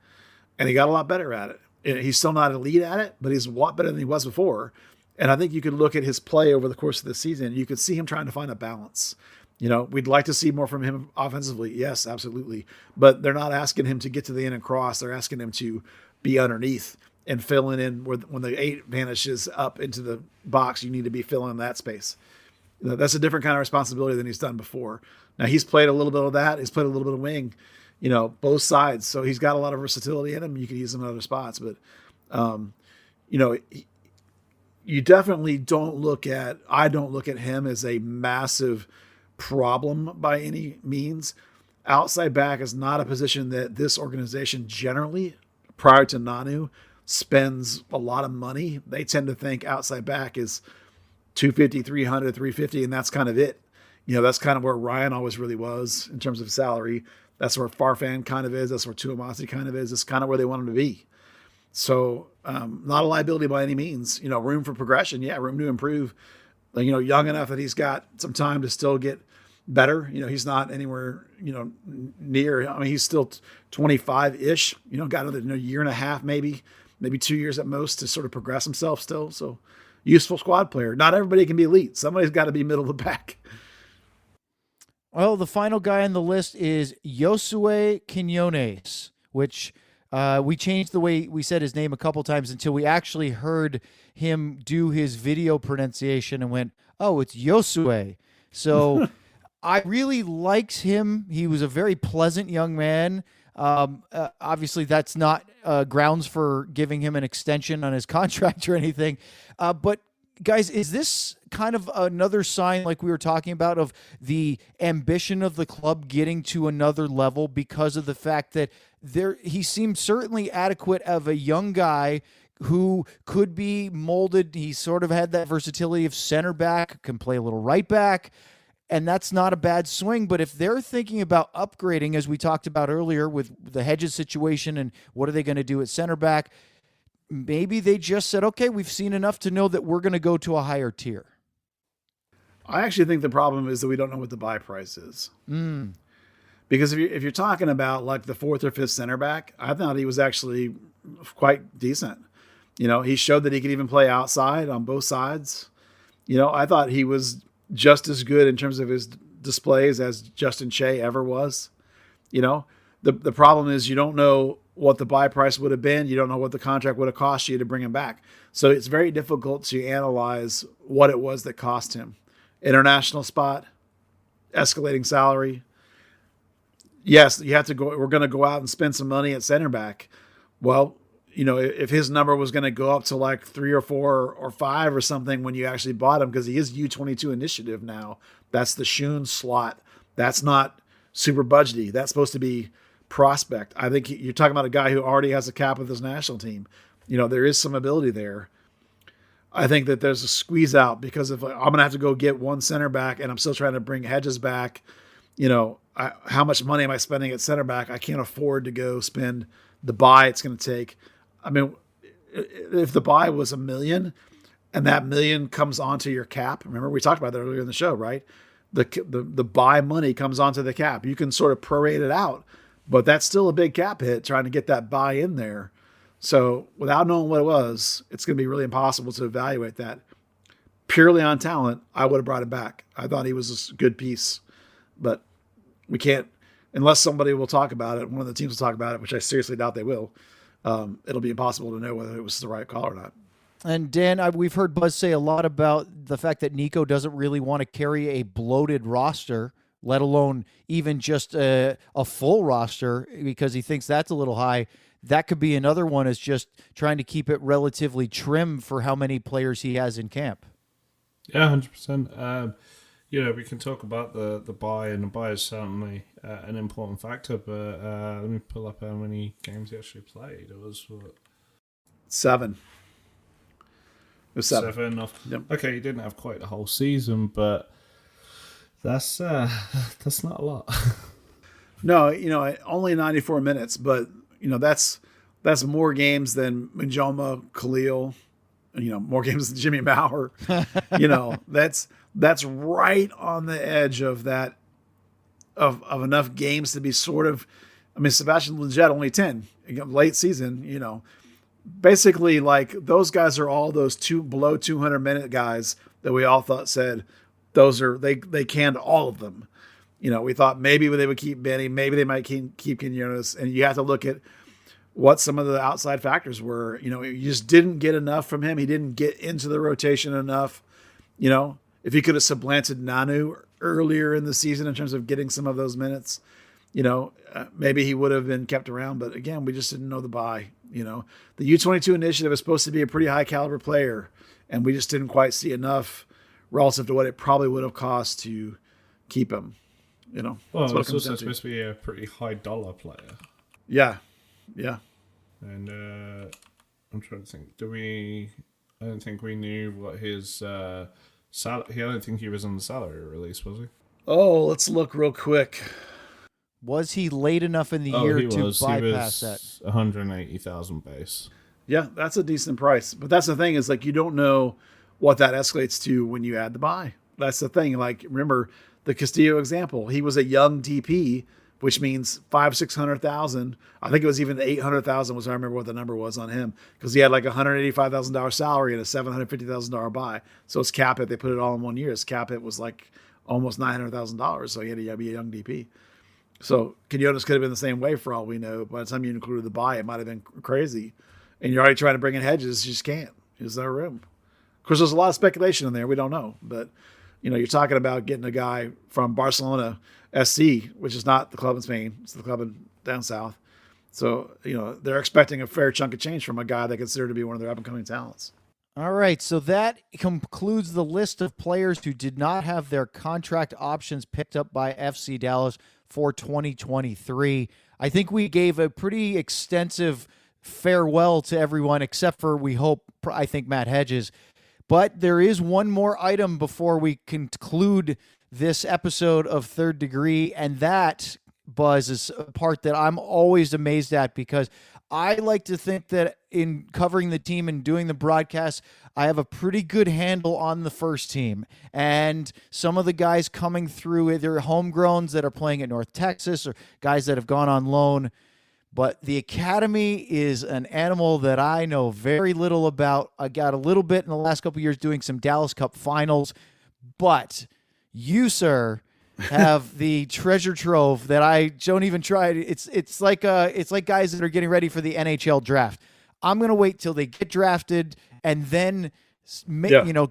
and he got a lot better at it. He's still not elite at it, but he's a lot better than he was before. And I think you could look at his play over the course of the season. You could see him trying to find a balance. We'd like to see more from him offensively. Yes, absolutely. But they're not asking him to get to the end and cross. They're asking him to be underneath and filling in when the 8 vanishes up into the box, you need to be filling in that space. That's a different kind of responsibility than he's done before. Now he's played a little bit of that. He's played a little bit of wing, both sides. So he's got a lot of versatility in him. You can use him in other spots, but you definitely I don't look at him as a massive problem by any means. Outside back is not a position that this organization generally, prior to Nanu, spends a lot of money. They tend to think outside back is 250, 300, 350, and that's kind of it. That's kind of where Ryan always really was in terms of salary. That's where Farfan kind of is. That's where Tuamasi kind of is. It's kind of where they want him to be. So not a liability by any means. Room for progression. Yeah, room to improve. Young enough that he's got some time to still get better. He's not anywhere, near. I mean, he's still 25-ish. Got another year and a half, maybe 2 years at most to sort of progress himself still. So useful squad player. Not everybody can be elite. Somebody's got to be middle of the pack. Well, the final guy on the list is Josue Quinones, which we changed the way we said his name a couple times until we actually heard him do his video pronunciation and went, oh, it's Josue. So I really liked him. He was a very pleasant young man. Obviously, that's not grounds for giving him an extension on his contract or anything. But guys, is this kind of another sign, like we were talking about, of the ambition of the club getting to another level because of the fact that he seemed certainly adequate of a young guy who could be molded. He sort of had that versatility of center back, can play a little right back, and that's not a bad swing. But if they're thinking about upgrading, as we talked about earlier with the Hedges situation and what are they going to do at center back, maybe they just said, okay, we've seen enough to know that we're going to go to a higher tier. I actually think the problem is that we don't know what the buy price is. Because if you're talking about like the 4th or 5th center back, I thought he was actually quite decent. He showed that he could even play outside on both sides. I thought he was just as good in terms of his displays as Justin Che ever was. The problem is you don't know what the buy price would have been. You don't know what the contract would have cost you to bring him back. So it's very difficult to analyze what it was that cost him. International spot, escalating salary. Yes, you have to go. We're going to go out and spend some money at center back. Well, if his number was going to go up to like 3 or 4 or 5 or something when you actually bought him, because he is U22 initiative now. That's the Schoen slot. That's not super budgety. That's supposed to be prospect. I think you're talking about a guy who already has a cap with his national team. There is some ability there. I think that there's a squeeze out because if I'm going to have to go get one center back and I'm still trying to bring Hedges back, how much money am I spending at center back? I can't afford to go spend the buy it's going to take. I mean, if the buy was $1 million and that $1 million comes onto your cap, remember we talked about that earlier in the show, right? The buy money comes onto the cap. You can sort of prorate it out, but that's still a big cap hit trying to get that buy in there. So without knowing what it was, it's going to be really impossible to evaluate that. Purely on talent, I would have brought it back. I thought he was a good piece, but we can't, unless somebody will talk about it, one of the teams will talk about it, which I seriously doubt they will. It'll be impossible to know whether it was the right call or not. And Dan, we've heard Buzz say a lot about the fact that Nico doesn't really want to carry a bloated roster, let alone even just a full roster, because he thinks that's a little high. That could be another one, is just trying to keep it relatively trim for how many players he has in camp. Yeah, 100%. We can talk about the buy, and the buy is certainly an important factor, but let me pull up how many games he actually played. It was what? 7. It was 7. 7. Yep. Okay, he didn't have quite the whole season, but that's not a lot. No, only 94 minutes, but that's more games than Njoma, Khalil, more games than Jimmy Maurer. That's right on the edge of that, of enough games to be sort of, Sebastian Lletget only 10, late season, basically like those guys are all those below 200 minute guys that we all thought said those are, they canned all of them. We thought maybe they would keep Benny, maybe they might keep Quinones, and you have to look at what some of the outside factors were. You just didn't get enough from him. He didn't get into the rotation enough. If he could have supplanted Nanu earlier in the season in terms of getting some of those minutes, maybe he would have been kept around. But again, we just didn't know the buy. The U22 initiative is supposed to be a pretty high caliber player, and we just didn't quite see enough relative to what it probably would have cost to keep him. Well, it's also supposed to be a pretty high dollar player. Yeah. And I'm trying to think. I don't think we knew what his salary. I don't think he was on the salary release, was he? Oh, let's look real quick. Was he late enough in the year to bypass that? 180,000 base. Yeah, that's a decent price. But that's the thing is, like, you don't know what that escalates to when you add the buy. That's the thing. Like, remember the Castillo example. He was a young DP, which means 500,000-600,000. I think it was even 800,000 was, I remember what the number was on him, because he had like $185,000 salary and a $750,000 buy. So his cap hit, they put it all in 1 year. His cap hit was like almost $900,000. So he had to be a young DP. So Quinones could have been the same way for all we know. By the time you included the buy, it might have been crazy. And you're already trying to bring in Hedges. You just can't. There's no room. Of course, there's a lot of speculation in there. We don't know. But, you're talking about getting a guy from Barcelona SC, which is not the club in Spain. It's the club down south. So, they're expecting a fair chunk of change from a guy they consider to be one of their up-and-coming talents. All right, so that concludes the list of players who did not have their contract options picked up by FC Dallas for 2023. I think we gave a pretty extensive farewell to everyone except for, I think, Matt Hedges. But there is one more item before we conclude this episode of Third Degree, and that, Buzz, is a part that I'm always amazed at, because I like to think that in covering the team and doing the broadcast, I have a pretty good handle on the first team. And some of the guys coming through, either homegrowns that are playing at North Texas or guys that have gone on loan. But the academy is an animal that I know very little about. I got a little bit in the last couple of years doing some Dallas Cup finals. But you, sir, have the treasure trove that I don't even try. It's like guys that are getting ready for the NHL draft. I'm gonna wait till they get drafted and then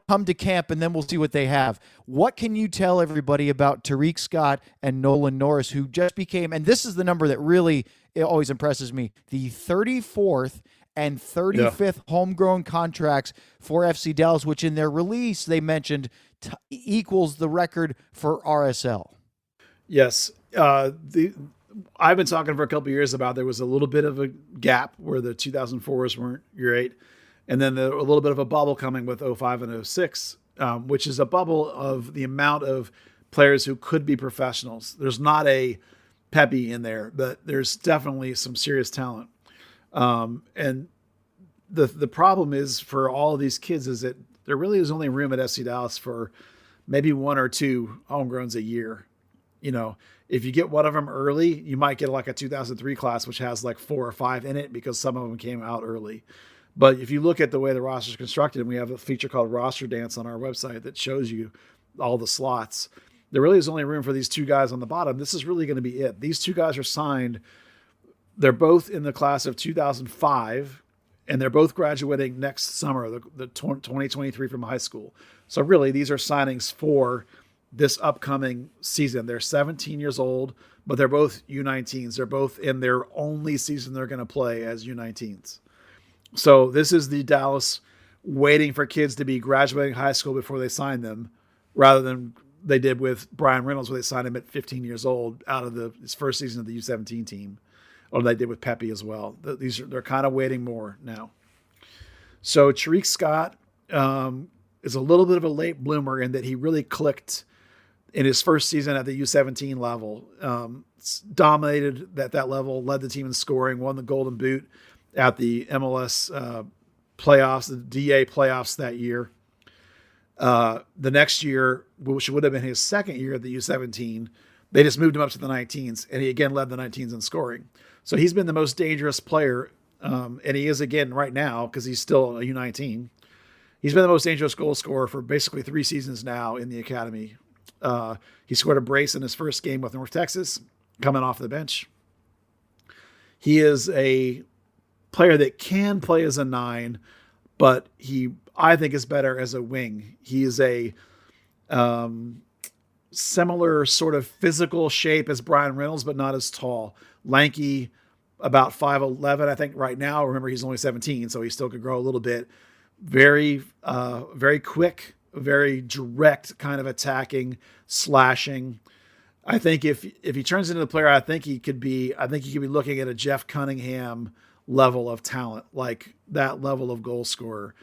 come to camp, and then we'll see what they have. What can you tell everybody about Tariq Scott and Nolan Norris, who just became, and this is the number that really always impresses me, the 34th and 35th homegrown contracts for FC Dallas, which in their release they mentioned equals the record for RSL. Yes. I've been talking for a couple of years about there was a little bit of a gap where the 2004s weren't great, and then a little bit of a bubble coming with 05 and 06, which is a bubble of the amount of players who could be professionals. There's not a Pepe in there, but there's definitely some serious talent. And the problem is for all of these kids is that there really is only room at FC Dallas for maybe one or two homegrowns a year. If you get one of them early, you might get like a 2003 class, which has like 4 or 5 in it because some of them came out early. But if you look at the way the roster is constructed, and we have a feature called Roster Dance on our website that shows you all the slots, there really is only room for these two guys on the bottom. This is really going to be it. These two guys are signed. They're both in the class of 2005, and they're both graduating next summer, the 2023 from high school. So really, these are signings for this upcoming season. They're 17 years old, but they're both U19s. They're both in their only season they're going to play as U19s. So this is the Dallas waiting for kids to be graduating high school before they sign them, rather than they did with Brian Reynolds, where they signed him at 15 years old out of his first season of the U17 team, or they did with Pepe as well. They're kind of waiting more now. So Tariq Scott is a little bit of a late bloomer in that he really clicked in his first season at the U17 level. Dominated at that level, led the team in scoring, won the Golden Boot at the MLS playoffs, the DA playoffs that year. The next year, which would have been his second year at the U17, they just moved him up to the 19s, and he again led the 19s in scoring. So he's been the most dangerous player, and he is again right now because he's still a U19. He's been the most dangerous goal scorer for basically 3 seasons now in the academy. He scored a brace in his first game with North Texas, coming off the bench. He is a player that can play as a 9, but I think is better as a wing. He is a similar sort of physical shape as Brian Reynolds, but not as tall. Lanky, about 5'11", I think right now. Remember, he's only 17, so he still could grow a little bit. Very, very quick, very direct kind of attacking, slashing. I think if he turns into the player, I think he could be looking at a Jeff Cunningham level of talent, like that level of goal scorer.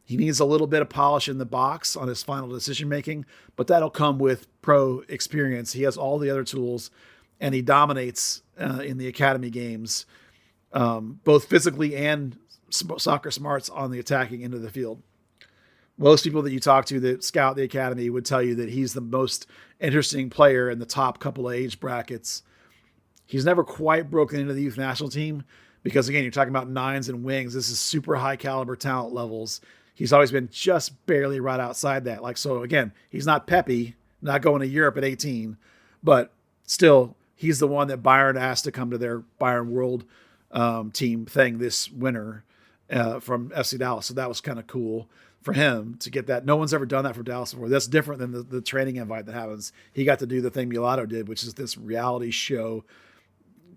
He needs a little bit of polish in the box on his final decision making, but that'll come with pro experience. He has all the other tools, and he dominates in the academy games, both physically and soccer smarts on the attacking end of the field. Most people that you talk to that scout the academy would tell you that he's the most interesting player in the top couple of age brackets. He's never quite broken into the youth national team because, again, you're talking about 9s and wings. This is super high caliber talent levels. He's always been just barely right outside that. So again, he's not Pepe, not going to Europe at 18, but still, he's the one that Bayern asked to come to their Bayern World team thing this winter from FC Dallas. So that was kind of cool for him to get that. No one's ever done that for Dallas before. That's different than the training invite that happens. He got to do the thing Mulatto did, which is this reality show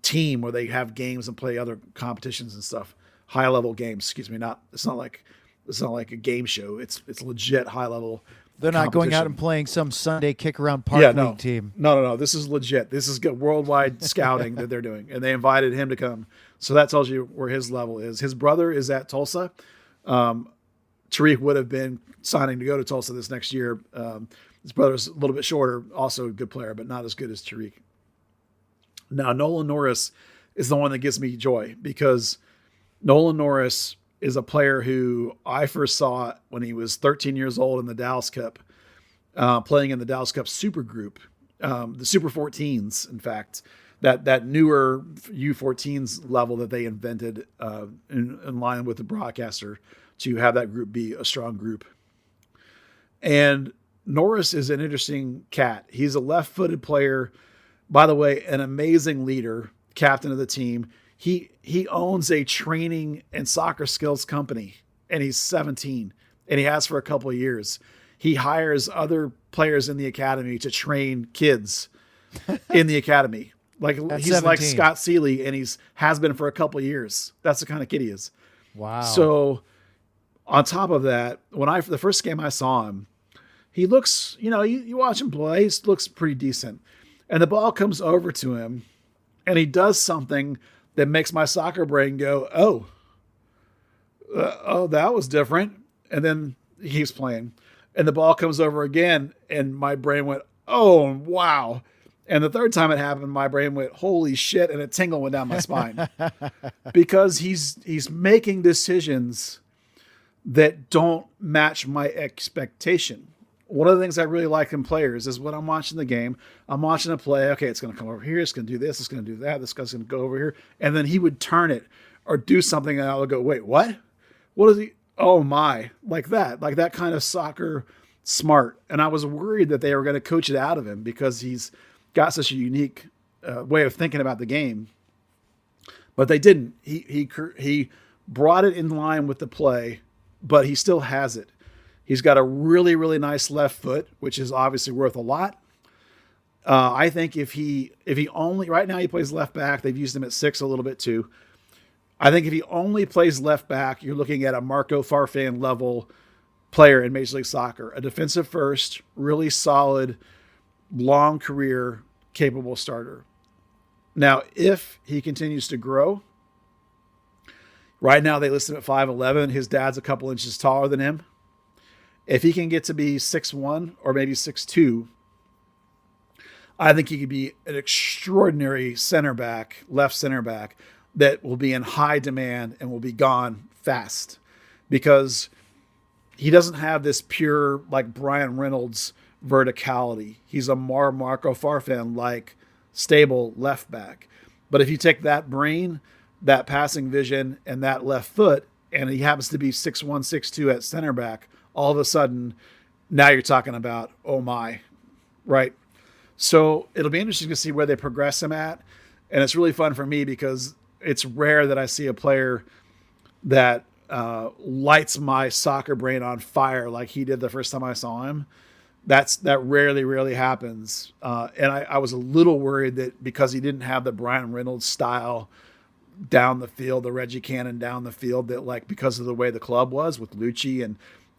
team where they have games and play other competitions and stuff. High level games, excuse me. It's not like a game show. It's legit high level. They're not going out and playing some Sunday Kickaround Park League team. No. This is legit. This is good worldwide scouting that they're doing, and they invited him to come. So that tells you where his level is. His brother is at Tulsa. Tariq would have been signing to go to Tulsa this next year. His brother's a little bit shorter, also a good player, but not as good as Tariq. Now, Nolan Norris is the one that gives me joy because Nolan Norris is a player who I first saw when he was 13 years old in the Dallas Cup, playing in the Dallas Cup Super Group, the Super 14s, in fact, that newer U14s level that they invented in line with the broadcaster to have that group be a strong group. And Norris is an interesting cat. He's a left-footed player, by the way, an amazing leader, captain of the team. He owns a training and soccer skills company, and he's 17, and he has for a couple of years. He hires other players in the academy to train kids in the academy. Like he's 17. Like Scott Seeley, and has been for a couple of years. That's the kind of kid he is. Wow. So on top of that, the first game I saw him, he looks, you watch him play, he looks pretty decent. And the ball comes over to him, and he does something that makes my soccer brain go, oh, that was different. And then he keeps playing. And the ball comes over again, and my brain went, oh, wow. And the third time it happened, my brain went, holy shit, and a tingle went down my spine. Because he's making decisions that don't match my expectation. One of the things I really like in players is when I'm watching the game, I'm watching a play. Okay, it's going to come over here. It's going to do this. It's going to do that. This guy's going to go over here. And then he would turn it or do something, and I would go, wait, what? What is he? Oh, my. Like that kind of soccer smart. And I was worried that they were going to coach it out of him because he's got such a unique way of thinking about the game. But they didn't. He brought it in line with the play, but he still has it. He's got a really, really nice left foot, which is obviously worth a lot. I think if he only, right now he plays left back. They've used him at 6 a little bit too. I think if he only plays left back, you're looking at a Marco Farfan level player in Major League Soccer, a defensive first, really solid, long career, capable starter. Now, if he continues to grow, right now they list him at 5'11". His dad's a couple inches taller than him. If he can get to be 6'1" or maybe 6'2", I think he could be an extraordinary center back, left center back, that will be in high demand and will be gone fast because he doesn't have this pure, like Brian Reynolds verticality. He's a Marco Farfan like stable left back. But if you take that brain, that passing vision, and that left foot, and he happens to be 6'1", 6'2" at center back, all of a sudden, now you're talking about, oh my, right? So it'll be interesting to see where they progress him at. And it's really fun for me because it's rare that I see a player that lights my soccer brain on fire like he did the first time I saw him. That rarely happens. And I was a little worried that because he didn't have the Brian Reynolds style down the field, the Reggie Cannon down the field, that like because of the way the club was with Lucci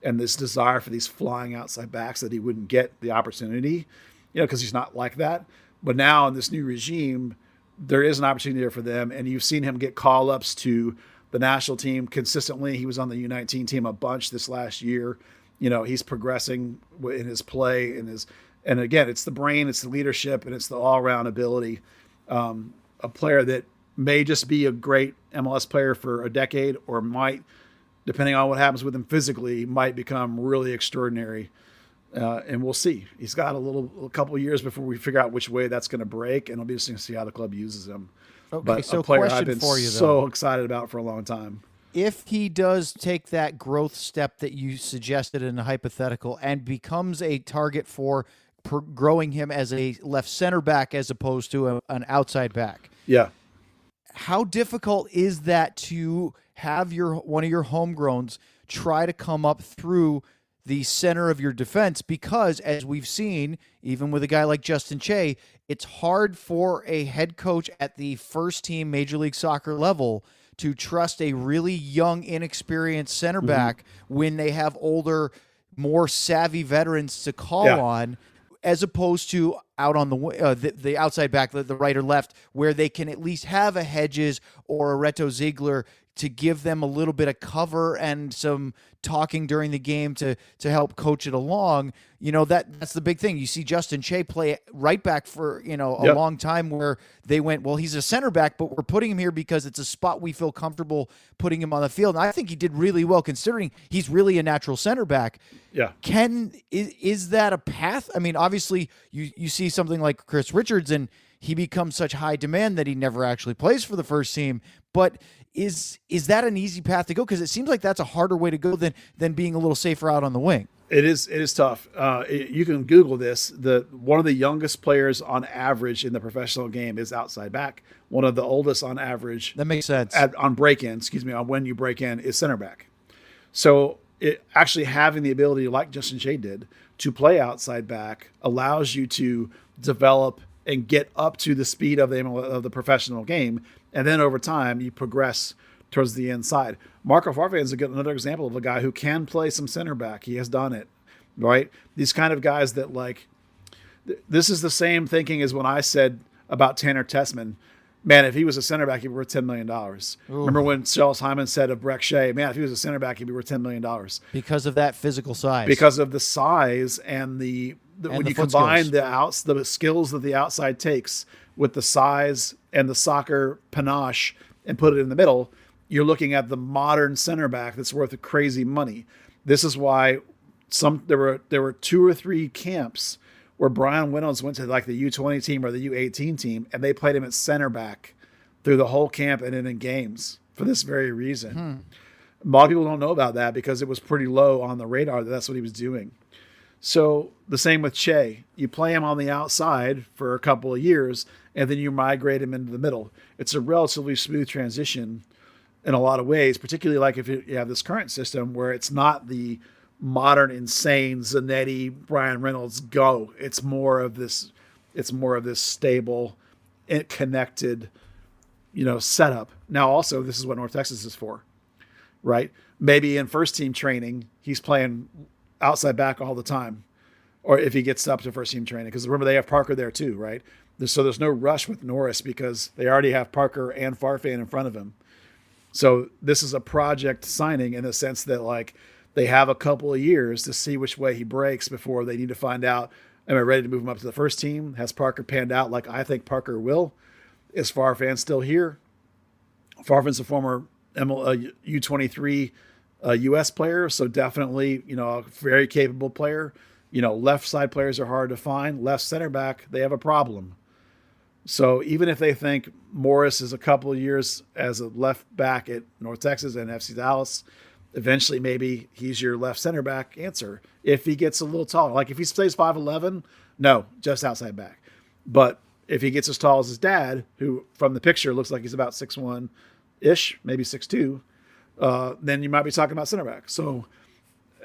and this desire for these flying outside backs, that he wouldn't get the opportunity, because he's not like that. But now in this new regime, there is an opportunity there for them. And you've seen him get call-ups to the national team consistently. He was on the U19 team a bunch this last year. He's progressing in his play and again, it's the brain, it's the leadership, and it's the all-around ability. A player that may just be a great MLS player for a decade, or might, depending on what happens with him physically, might become really extraordinary. And we'll see. He's got a couple of years before we figure out which way that's going to break, and it'll be interesting to see how the club uses him. Okay, but so a player question I've been for you, though. so excited about for a long time. If he does take that growth step that you suggested in a hypothetical and becomes a target for growing him as a left center back as opposed to an outside back, yeah, how difficult is that to have one of your homegrowns try to come up through the center of your defense? Because as we've seen, even with a guy like Justin Che, it's hard for a head coach at the first team Major League Soccer level to trust a really young, inexperienced center back when they have older, more savvy veterans to call on, as opposed to out on the outside back, the right or left, where they can at least have a Hedges or a Reto Ziegler to give them a little bit of cover and some talking during the game to help coach it along. That's the big thing. You see Justin Che play right back for, a long time, where they went, well, he's a center back, but we're putting him here because it's a spot we feel comfortable putting him on the field. And I think he did really well considering he's really a natural center back. Yeah. Is that a path? I mean, obviously you see something like Chris Richards and he becomes such high demand that he never actually plays for the first team. But is that an easy path to go? Because it seems like that's a harder way to go than being a little safer out on the wing. It is tough. You can Google this. One of the youngest players on average in the professional game is outside back. One of the oldest on average. That makes sense. On break-in, on when you break in, is center back. So actually having the ability, like Justin Che did, to play outside back allows you to develop and get up to the speed of the professional game. And then over time, you progress towards the inside. Marco Farfan is another example of a guy who can play some center back. He has done it, right? These kind of guys that this is the same thinking as when I said about Tanner Tessman. Man, if he was a center back, he'd be worth $10 million. Ooh. Remember when Charles Hyman said of Breck Shea, man, if he was a center back, he'd be worth $10 million. Because of that physical size. Because of the size and when you combine the skills that the outside takes with the size and the soccer panache and put it in the middle, you're looking at the modern center back that's worth crazy money. This is why there were 2 or 3 camps where Brian Reynolds went to like the U20 team or the U18 team, and they played him at center back through the whole camp and in games for this very reason. A lot of people don't know about that because it was pretty low on the radar that that's what he was doing. So the same with Che. You play him on the outside for a couple of years, and then you migrate him into the middle. It's a relatively smooth transition in a lot of ways, particularly like if you have this current system where it's not the modern, insane Zanetti, Brian Reynolds go. It's more of this stable, connected, setup. Now, also, this is what North Texas is for, right? Maybe in first team training, he's playing outside back all the time, or if he gets up to first team training, because remember they have Parker there too, right? So there's no rush with Norris because they already have Parker and Farfan in front of him. So this is a project signing in the sense that they have a couple of years to see which way he breaks before they need to find out, am I ready to move him up to the first team? Has Parker panned out like I think Parker will? Is Farfan still here? Farfan's a former U23 U.S. player, so definitely, a very capable player. Left side players are hard to find. Left center back, they have a problem. So even if they think Morris is a couple of years as a left back at North Texas and FC Dallas, eventually maybe he's your left center back answer. If he gets a little taller, like if he stays 5'11", no, just outside back. But if he gets as tall as his dad, who from the picture looks like he's about 6'1", maybe 6'2", then you might be talking about center back. So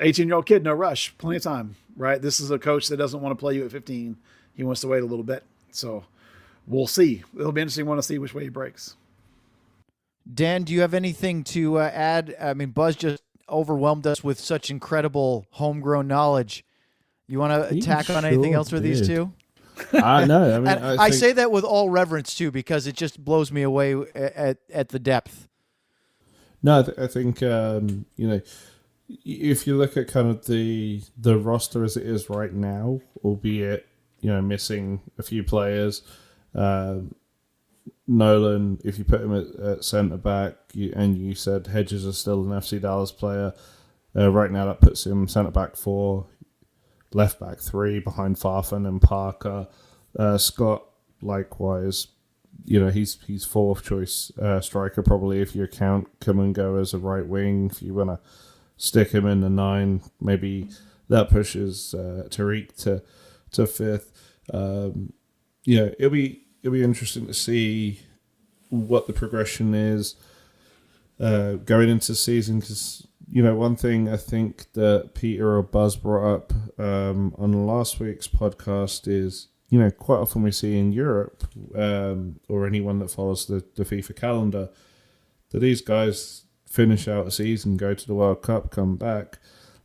18-year-old kid, no rush, plenty of time, right? This is a coach that doesn't want to play you at 15. He wants to wait a little bit. So we'll see. It'll be interesting to see which way he breaks. Dan, do you have anything to add? I mean, Buzz just overwhelmed us with such incredible homegrown knowledge. You want to tack on anything else for these two? No, I mean, I say that with all reverence too, because it just blows me away at the depth. No, I think if you look at kind of the roster as it is right now, albeit missing a few players, Nolan, if you put him at centre back, and you said Hedges is still an FC Dallas player, right now that puts him centre back 4, left back 3 behind Farfan and Parker. Scott, likewise, he's fourth choice striker probably if you count come and go as a right wing. If you want to stick him in the 9, maybe that pushes Tariq to fifth. It'll be interesting to see what the progression is going into the season, because one thing I think that Peter or Buzz brought up on last week's podcast is quite often we see in Europe or anyone that follows the FIFA calendar that these guys finish out a season, go to the World Cup, come back.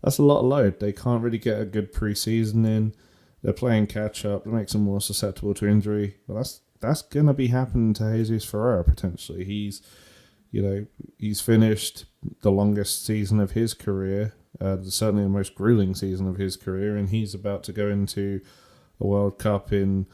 That's a lot of load. They can't really get a good pre-season in. They're playing catch-up. That makes them more susceptible to injury. Well, that's going to be happening to Jesus Ferreira potentially. He's finished the longest season of his career, certainly the most grueling season of his career, and he's about to go into a World Cup in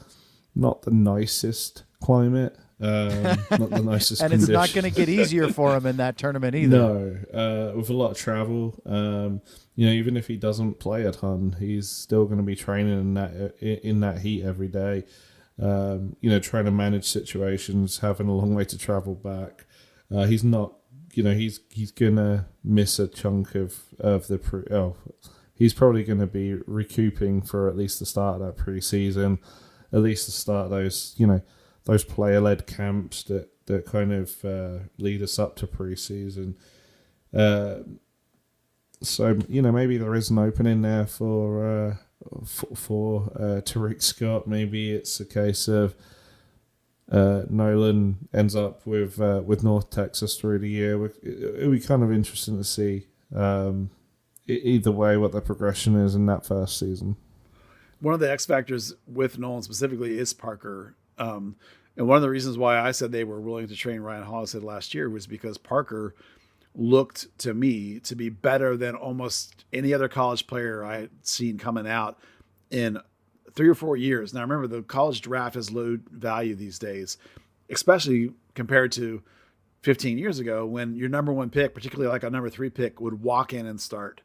not the nicest climate, not the nicest and conditions. It's not going to get easier for him in that tournament either. No, with a lot of travel. Even if he doesn't play a ton, he's still going to be training in that heat every day. Trying to manage situations, having a long way to travel back. He's not, he's gonna miss a chunk of the he's probably going to be recouping for at least the start of that pre-season, at least the start of those player-led camps that kind of lead us up to pre-season. So maybe there is an opening there for Tariq Scott. Maybe it's a case of Nolan ends up with North Texas through the year. It'll be kind of interesting to see either way what the progression is in that first season. One of the X factors with Nolan specifically is Parker. And one of the reasons why I said they were willing to train Ryan Hollistead last year was because Parker looked to me to be better than almost any other college player I had seen coming out in 3 or 4 years. Now, remember, the college draft has low value these days, especially compared to 15 years ago when your number 1 pick, particularly like a number 3 pick, would walk in and start.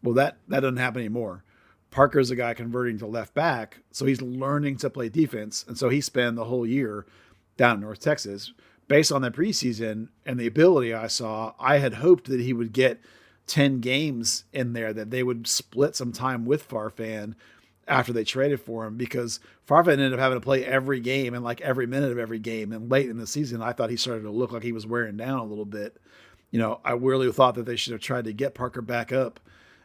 Well, that doesn't happen anymore. Parker's a guy converting to left back, so he's learning to play defense. And so he spent the whole year down in North Texas. Based on the preseason and the ability I saw, I had hoped that he would get 10 games in there, that they would split some time with Farfan after they traded for him, because Farfan ended up having to play every game and like every minute of every game. And late in the season, I thought he started to look like he was wearing down a little bit. I really thought that they should have tried to get Parker back up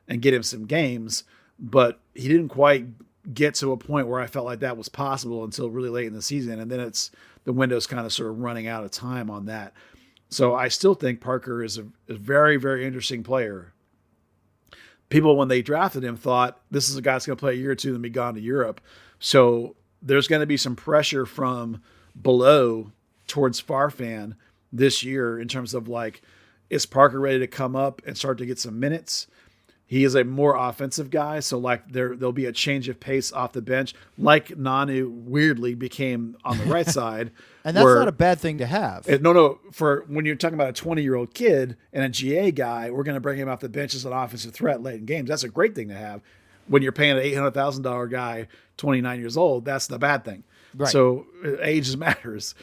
and get him some games, but he didn't quite get to a point where I felt like that was possible until really late in the season. And then the window's kind of sort of running out of time on that. So I still think Parker is a very, very interesting player. People, when they drafted him, thought this is a guy that's going to play a year or two and be gone to Europe. So there's going to be some pressure from below towards Farfan this year in terms of like, is Parker ready to come up and start to get some minutes? He is a more offensive guy, so like there'll be a change of pace off the bench, like Nanu weirdly became on the right side. And that's not a bad thing to have. No. For when you're talking about a 20-year-old kid and a GA guy, we're going to bring him off the bench as an offensive threat late in games. That's a great thing to have. When you're paying an $800,000 guy, 29 years old, that's the bad thing. Right. So age matters.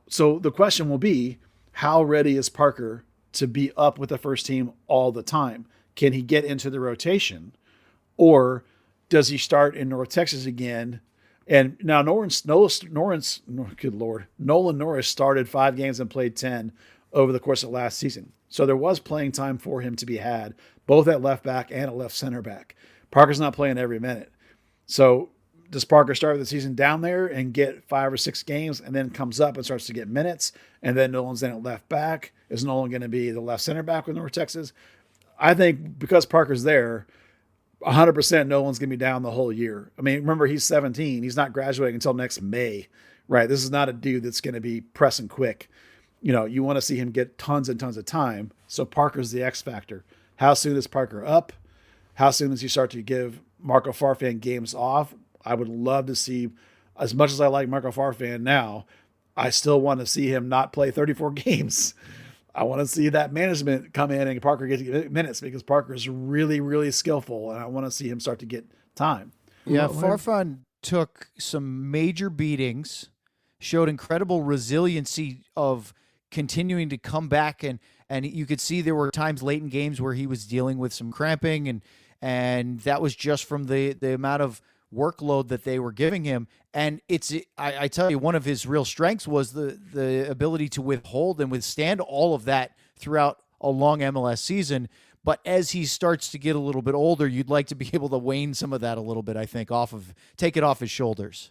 So the question will be, how ready is Parker to be up with the first team all the time? Can he get into the rotation, or does he start in North Texas again? And now Nolan Norris started 5 games and played 10 over the course of last season. So there was playing time for him to be had, both at left back and at left center back. Parker's not playing every minute. So does Parker start the season down there and get 5 or 6 games and then comes up and starts to get minutes? And then Nolan's then at left back. Is Nolan going to be the left center back with North Texas? I think because Parker's there, 100% Nolan's going to be down the whole year. I mean, remember, he's 17. He's not graduating until next May, right? This is not a dude that's going to be pressing quick. You know, you want to see him get tons and tons of time. So Parker's the X factor. How soon is Parker up? How soon does he start to give Marco Farfan games off? I would love to see, as much as I like Marco Farfan now, I still want to see him not play 34 games. I want to see that management come in and Parker get minutes because Parker is really, really skillful, and I want to see him start to get time. Yeah, Farfan took some major beatings, showed incredible resiliency of continuing to come back, and you could see there were times late in games where he was dealing with some cramping, and that was just from the amount of workload that they were giving him. And I tell you, one of his real strengths was the ability to withhold and withstand all of that throughout a long MLS season. But as he starts to get a little bit older, you'd like to be able to wane some of that a little bit, I think, take it off his shoulders.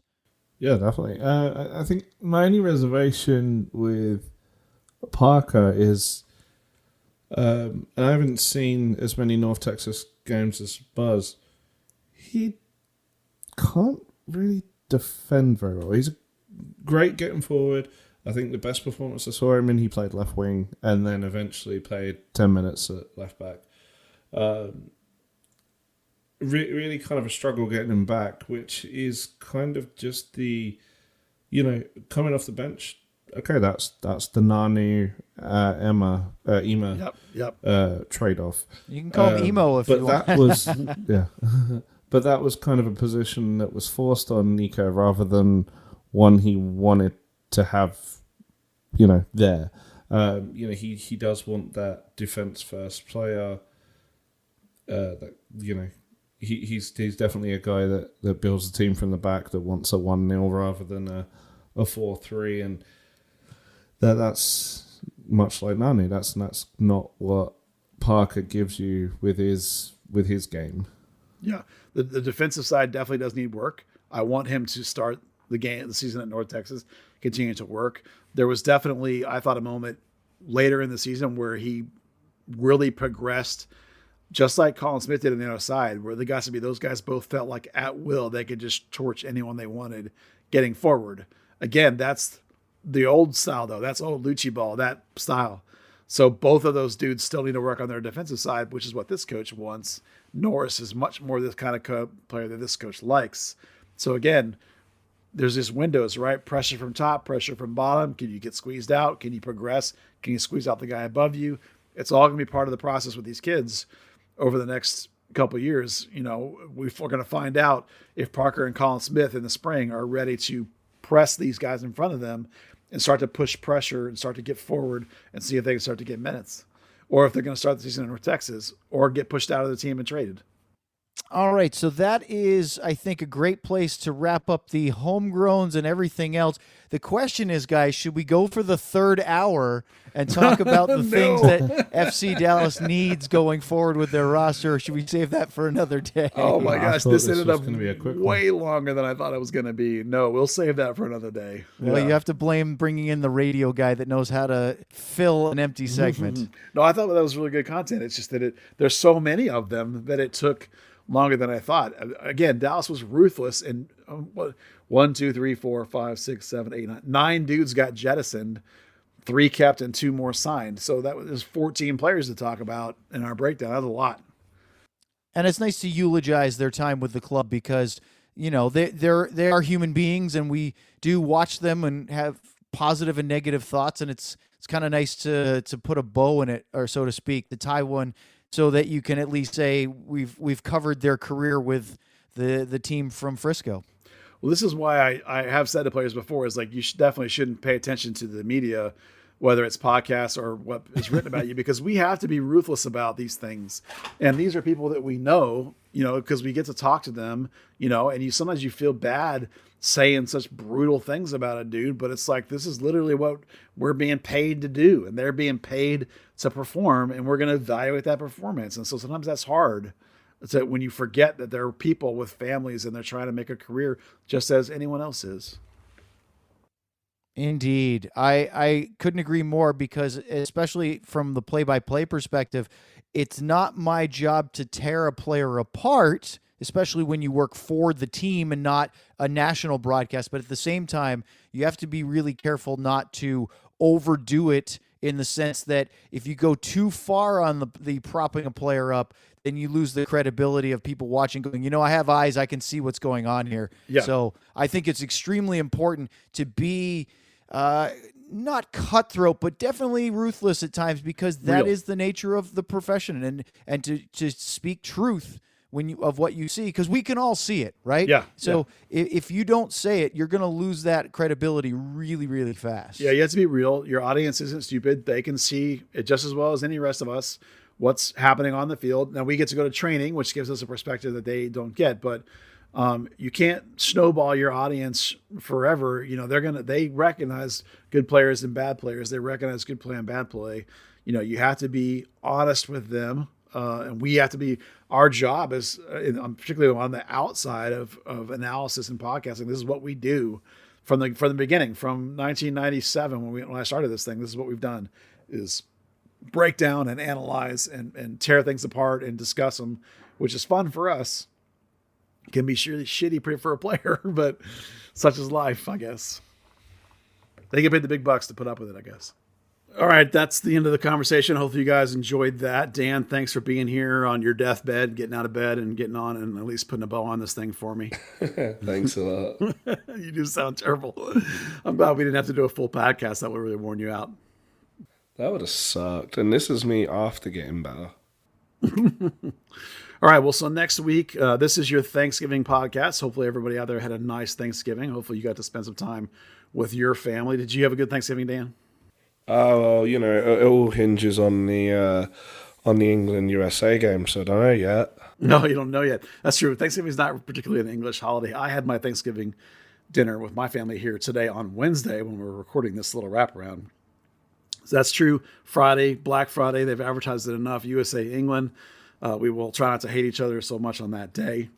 Yeah, definitely. I think my only reservation with Parker is, and I haven't seen as many North Texas games as Buzz, he can't really defend very well. He's great getting forward. I think the best performance I saw him in, he played left wing and then eventually played 10 minutes at left back. Really kind of a struggle getting him back, which is kind of just the, coming off the bench. Okay, that's the Nanu Ema trade-off. You can call him Emo if you want. But that was yeah. But that was kind of a position that was forced on Nico rather than one he wanted to have, there. He does want that defense first player. He's definitely a guy that builds the team from the back, that wants a 1-0 rather than a 4-3, and that's much like Nani. That's not what Parker gives you with his game. Yeah, the defensive side definitely does need work. I want him to start the season at North Texas, continue to work. There was definitely, I thought, a moment later in the season where he really progressed, just like Colin Smith did on the other side, where those guys both felt like at will they could just torch anyone they wanted getting forward. Again, that's the old style, though. That's old Lucci ball, that style. So both of those dudes still need to work on their defensive side, which is what this coach wants. Norris is much more this kind of player that this coach likes. So again, there's these windows, right? Pressure from top, pressure from bottom. Can you get squeezed out? Can you progress? Can you squeeze out the guy above you? It's all going to be part of the process with these kids over the next couple of years. We're going to find out if Parker and Colin Smith in the spring are ready to press these guys in front of them and start to push pressure and start to get forward and see if they can start to get minutes, or if they're going to start the season in North Texas or get pushed out of the team and traded. All right, so that is, I think, a great place to wrap up the homegrowns and everything else. The question is, guys, should we go for the third hour and talk about the things that FC Dallas needs going forward with their roster, or should we save that for another day? Oh, my gosh, this ended up way longer than I thought it was going to be. No, we'll save that for another day. Well, you have to blame bringing in the radio guy that knows how to fill an empty segment. No, I thought that was really good content. It's just that there's so many of them that it took longer than I thought. Again, Dallas was ruthless, and 1, 2, 3, 4, 5, 6, 7, 8, 9. 9 dudes got jettisoned, 3 kept, and 2 more signed. So that was 14 players to talk about in our breakdown. That's a lot. And it's nice to eulogize their time with the club because they are human beings, and we do watch them and have positive and negative thoughts, and it's kind of nice to put a bow in it, or so to speak, to tie one, so that you can at least say we've covered their career with the team from Frisco. Well, this is why I have said to players before, is like, you definitely shouldn't pay attention to the media whether it's podcasts or what is written about you, because we have to be ruthless about these things. And these are people that we know, because we get to talk to them, and sometimes you feel bad saying such brutal things about a dude, but it's like, this is literally what we're being paid to do, and they're being paid to perform, and we're going to evaluate that performance. And so sometimes that's hard. It's that when you forget that there are people with families and they're trying to make a career just as anyone else is. Indeed. I couldn't agree more, because especially from the play-by-play perspective, it's not my job to tear a player apart, especially when you work for the team and not a national broadcast. But at the same time, you have to be really careful not to overdo it, in the sense that if you go too far on the propping a player up, then you lose the credibility of people watching, going, I have eyes, I can see what's going on here. Yeah. So I think it's extremely important to be not cutthroat, but definitely ruthless at times, because that is the nature of the profession, and to speak truth of what you see, because we can all see it, right? Yeah. So if you don't say it, you're going to lose that credibility really, really fast. Yeah, you have to be real. Your audience isn't stupid. They can see it just as well as any rest of us, what's happening on the field. Now, we get to go to training, which gives us a perspective that they don't get, but you can't snowball your audience forever. They recognize good players and bad players. They recognize good play and bad play. You have to be honest with them. And we have to be, our job is, particularly on the outside of analysis and podcasting, this is what we do from the beginning, from 1997 when I started this thing. This is what we've done, is break down and analyze and tear things apart and discuss them, which is fun for us. It can be shitty for a player, but such is life, I guess. They get paid the big bucks to put up with it, I guess. All right, that's the end of the conversation. Hopefully you guys enjoyed that. Dan, thanks for being here on your deathbed, getting out of bed and getting on and at least putting a bow on this thing for me. Thanks a lot. You do sound terrible. I'm glad we didn't have to do a full podcast. That would really worn you out. That would have sucked. And this is me after getting better. All right, well, so next week, this is your Thanksgiving podcast. Hopefully everybody out there had a nice Thanksgiving. Hopefully you got to spend some time with your family. Did you have a good Thanksgiving, Dan? Oh, well, it all hinges on the England-USA game, so I don't know yet. No, you don't know yet. That's true. Thanksgiving is not particularly an English holiday. I had my Thanksgiving dinner with my family here today on Wednesday when we're recording this little wraparound. So that's true. Friday, Black Friday, they've advertised it enough. USA, England. We will try not to hate each other so much on that day.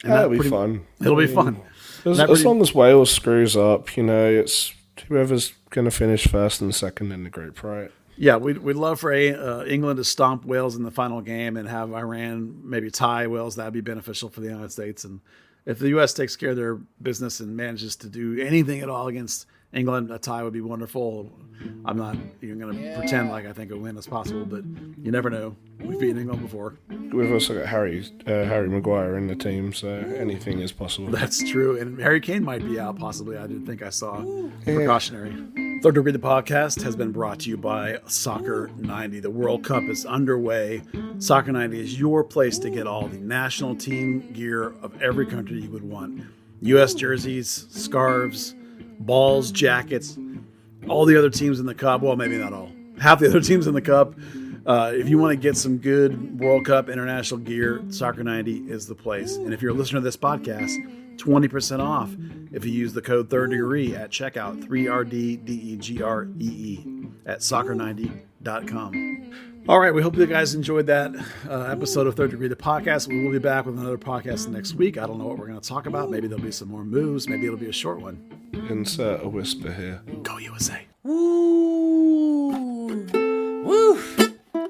And that'll be fun. It'll be fun. As long as Wales screws up, it's whoever's going to finish first and second in the group, right? Yeah, we'd love for England to stomp Wales in the final game and have Iran maybe tie Wales. That'd be beneficial for the United States. And if the U.S. takes care of their business and manages to do anything at all against England, a tie would be wonderful. I'm not even going to pretend like I think a win is possible, but you never know. We've beaten England before. We've also got Harry Maguire in the team, so anything is possible. That's true. And Harry Kane might be out, possibly. I didn't think I saw precautionary. Third Degree, the podcast, has been brought to you by Soccer 90. The World Cup is underway. Soccer 90 is your place to get all the national team gear of every country you would want. U.S. jerseys, scarves, balls, jackets, all the other teams in the Cup. Well, maybe not all. Half the other teams in the Cup. If you want to get some good World Cup international gear, Soccer 90 is the place. And if you're a listener to this podcast, 20% off if you use the code Third Degree at checkout, 3RDDEGREE at soccer90.com. All right, we hope you guys enjoyed that episode of Third Degree, the podcast. We will be back with another podcast next week. I don't know what we're going to talk about. Maybe there'll be some more moves. Maybe it'll be a short one. Insert a whisper here. Go USA. Woo! Woo!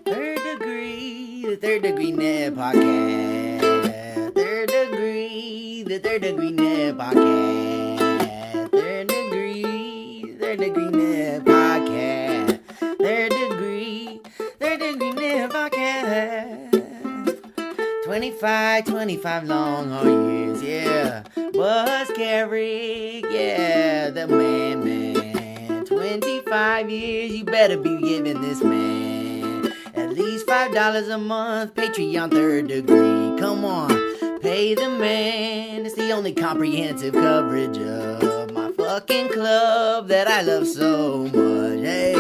Third Degree, the Third Degree Net Podcast. Third Degree, the Third Degree Net Podcast. Third Degree Net Podcast. Third Degree Net Podcast. 25 long hard years, yeah. Was Carrick, yeah, the man. 25 years, you better be giving this man at least $5 a month. Patreon Third Degree, come on, pay the man. It's the only comprehensive coverage of my fucking club that I love so much. Hey,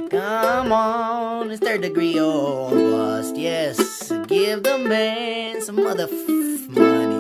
come on, it's third degree or bust. Yes, give the man some money.